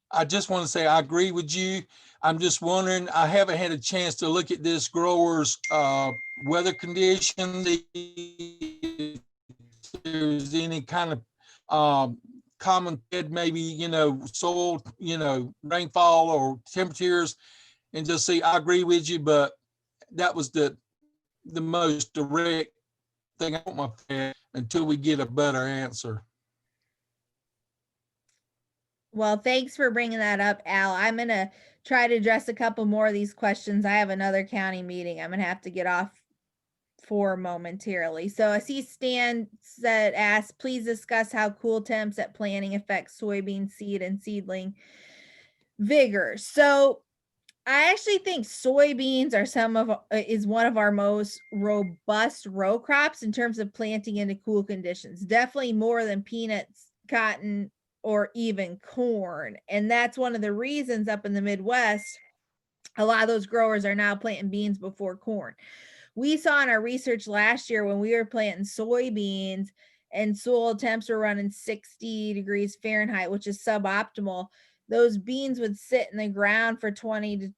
I just want to say I agree with you. I'm just wondering, I haven't had a chance to look at this grower's weather conditions. If there's any kind of common thread, maybe, you know, soil, you know, rainfall or temperatures, and just see, I agree with you, but that was the most direct thing I want my fan until we get a better answer. Well, thanks for bringing that up, Al. I'm going to try to address a couple more of these questions. I have another county meeting I'm going to have to get off for momentarily. So I see Stan asked, please discuss how cool temps at planting affect soybean seed and seedling vigor. So I actually think soybeans is one of our most robust row crops in terms of planting into cool conditions. Definitely more than peanuts, cotton, or even corn. And that's one of the reasons up in the Midwest, a lot of those growers are now planting beans before corn. We saw in our research last year when we were planting soybeans and soil temps were running 60 degrees Fahrenheit, which is suboptimal, those beans would sit in the ground for 20 to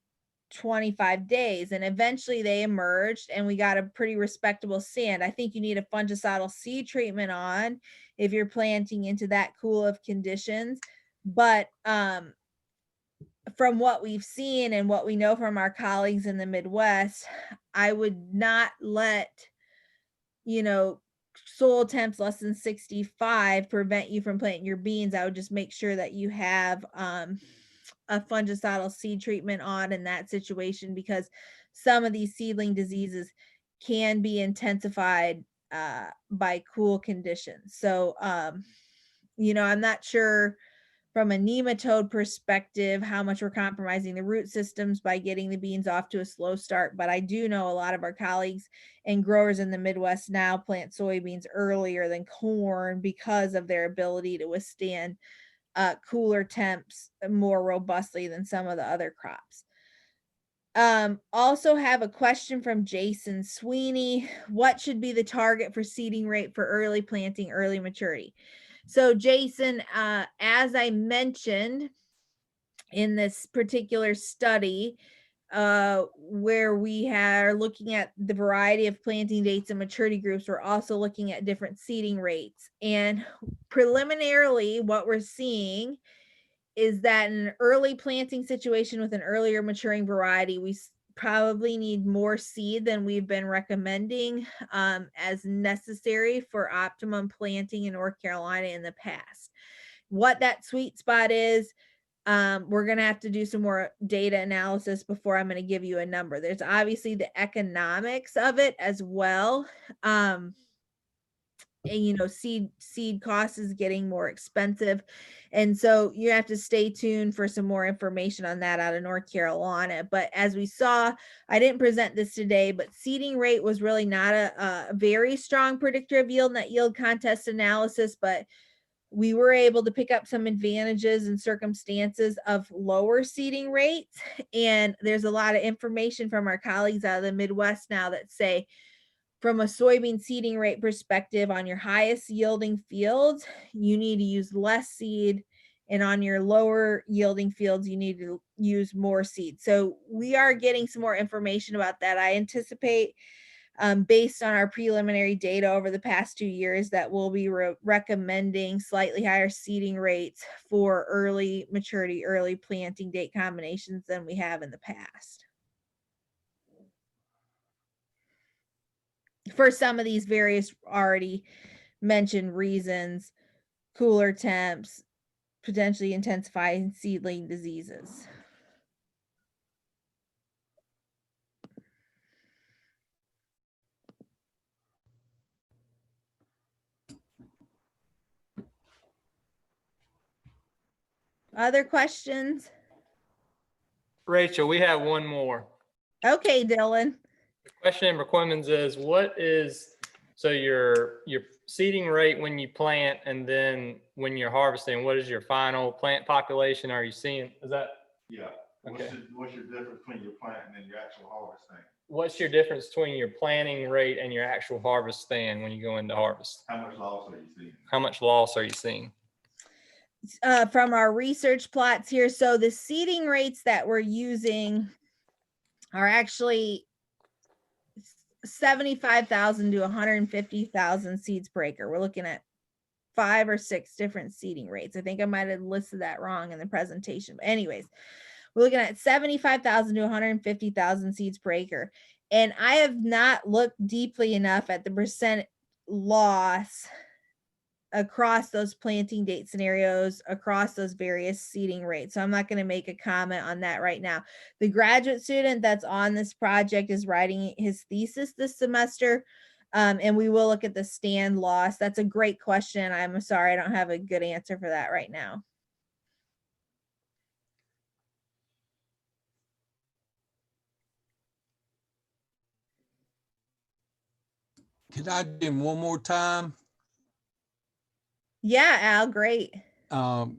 25 days, and eventually they emerged and we got a pretty respectable stand. I think you need a fungicidal seed treatment on if you're planting into that cool of conditions. But from what we've seen and what we know from our colleagues in the Midwest, I would not let, you know, soil temps less than 65 prevent you from planting your beans. I would just make sure that you have a fungicidal seed treatment on in that situation, because some of these seedling diseases can be intensified by cool conditions. So, you know, I'm not sure from a nematode perspective how much we're compromising the root systems by getting the beans off to a slow start, but I do know a lot of our colleagues and growers in the Midwest now plant soybeans earlier than corn because of their ability to withstand cooler temps more robustly than some of the other crops. Also have a question from Jason Sweeney. What should be the target for seeding rate for early planting, early maturity? So Jason, as I mentioned in this particular study, where we are looking at the variety of planting dates and maturity groups, we're also looking at different seeding rates. And preliminarily, what we're seeing is that in an early planting situation with an earlier maturing variety, we probably need more seed than we've been recommending as necessary for optimum planting in North Carolina in the past. What that sweet spot is, we're going to have to do some more data analysis before I'm going to give you a number. There's obviously the economics of it as well. And, you know, seed cost is getting more expensive. And so you have to stay tuned for some more information on that out of North Carolina. But as we saw, I didn't present this today, but seeding rate was really not a very strong predictor of yield in that yield contest analysis, but we were able to pick up some advantages and circumstances of lower seeding rates. And there's a lot of information from our colleagues out of the Midwest now that say, from a soybean seeding rate perspective, on your highest yielding fields, you need to use less seed. And on your lower yielding fields, you need to use more seed. So we are getting some more information about that. I anticipate, based on our preliminary data over the past 2 years, that we'll be recommending slightly higher seeding rates for early maturity, early planting date combinations than we have in the past. For some of these various already mentioned reasons, cooler temps, potentially intensifying seedling diseases. Other questions? Rachel, we have one more. Okay, Dylan. The question in McQuimmons is, what is, so your seeding rate when you plant and then when you're harvesting, what is your final plant population are you seeing? Is that? Yeah. Okay. What's your difference between your planting and your actual harvesting? What's your difference between your planting rate and your actual harvest stand when you go into harvest? How much loss are you seeing? How much loss are you seeing? From our research plots here. So the seeding rates that we're using are actually 75,000 to 150,000 seeds per acre. We're looking at 5 or 6 different seeding rates. I think I might have listed that wrong in the presentation. But anyways, we're looking at 75,000 to 150,000 seeds per acre. And I have not looked deeply enough at the percent loss across those planting date scenarios, across those various seeding rates. So I'm not going to make a comment on that right now. The graduate student that's on this project is writing his thesis this semester, and we will look at the stand loss. That's a great question. I'm sorry, I don't have a good answer for that right now. Could I do them one more time? Yeah, Al, great. Dr.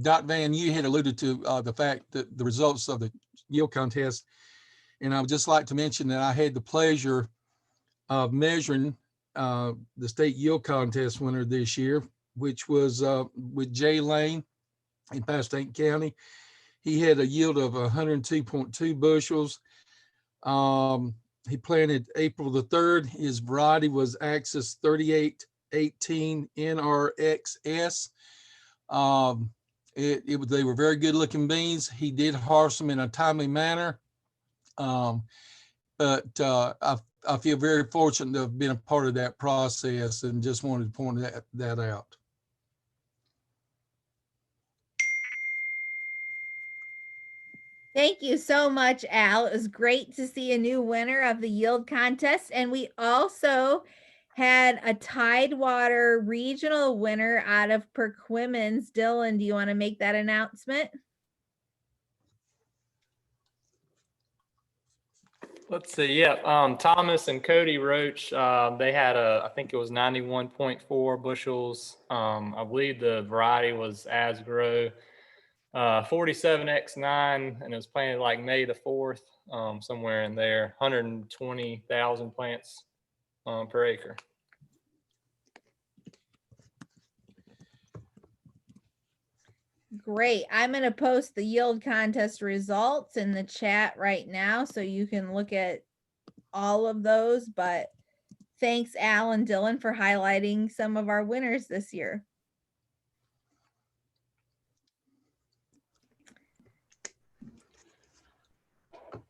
Vann, you had alluded to the fact that the results of the yield contest, and I would just like to mention that I had the pleasure of measuring the state yield contest winner this year, which was with Jay Lane in Pasco County. He had a yield of 102.2 bushels. He planted April the 3rd. His variety was Axis 3818 NRXS. They were very good looking beans. He did harvest them in a timely manner. But I feel very fortunate to have been a part of that process and just wanted to point that out. Thank you so much, Al. It was great to see a new winner of the yield contest. And we also had a Tidewater regional winner out of Perquimans. Dylan, do you want to make that announcement? Let's see. Yeah. Thomas and Cody Roach, they had I think it was 91.4 bushels. I believe the variety was Asgrow 47X9, and it was planted like May the 4th, somewhere in there, 120,000 plants per acre. Great. I'm going to post the yield contest results in the chat right now so you can look at all of those. But thanks, Al and Dylan, for highlighting some of our winners this year.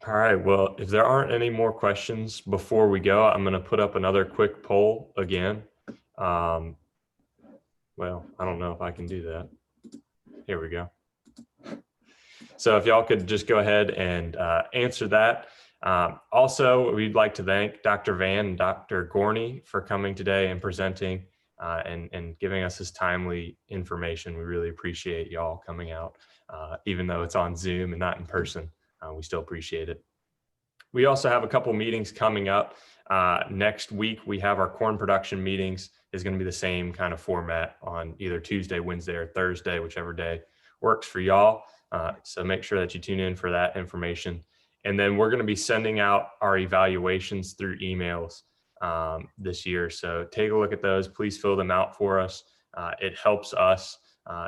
All right. Well, if there aren't any more questions before we go, I'm going to put up another quick poll again. Well, I don't know if I can do that. Here we go. So if y'all could just go ahead and answer that. Also, we'd like to thank Dr. Vann and Dr. Gorny for coming today and presenting and giving us this timely information. We really appreciate y'all coming out, even though it's on Zoom and not in person. We still appreciate it. We also have a couple meetings coming up. Next week, we have our corn production meetings. Is going to be the same kind of format on either Tuesday, Wednesday, or Thursday, whichever day works for y'all. So make sure that you tune in for that information. And then we're going to be sending out our evaluations through emails this year. So take a look at those. Please fill them out for us. It helps us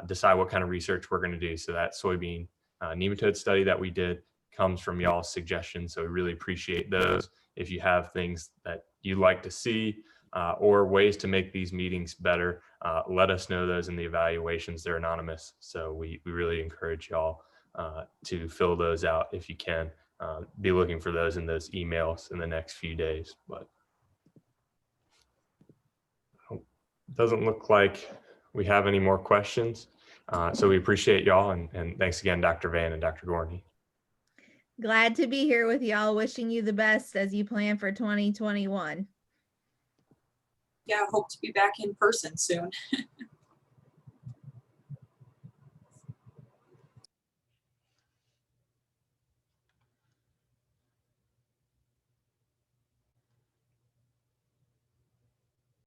decide what kind of research we're going to do. So that soybean nematode study that we did comes from y'all's suggestions. So we really appreciate those. If you have things that you'd like to see or ways to make these meetings better, let us know those in the evaluations. They're anonymous. So we really encourage y'all to fill those out if you can. Be looking for those in those emails in the next few days. But it doesn't look like we have any more questions. So we appreciate y'all. And thanks again, Dr. Vann and Dr. Gorny. Glad to be here with y'all. Wishing you the best as you plan for 2021. Yeah, hope to be back in person soon.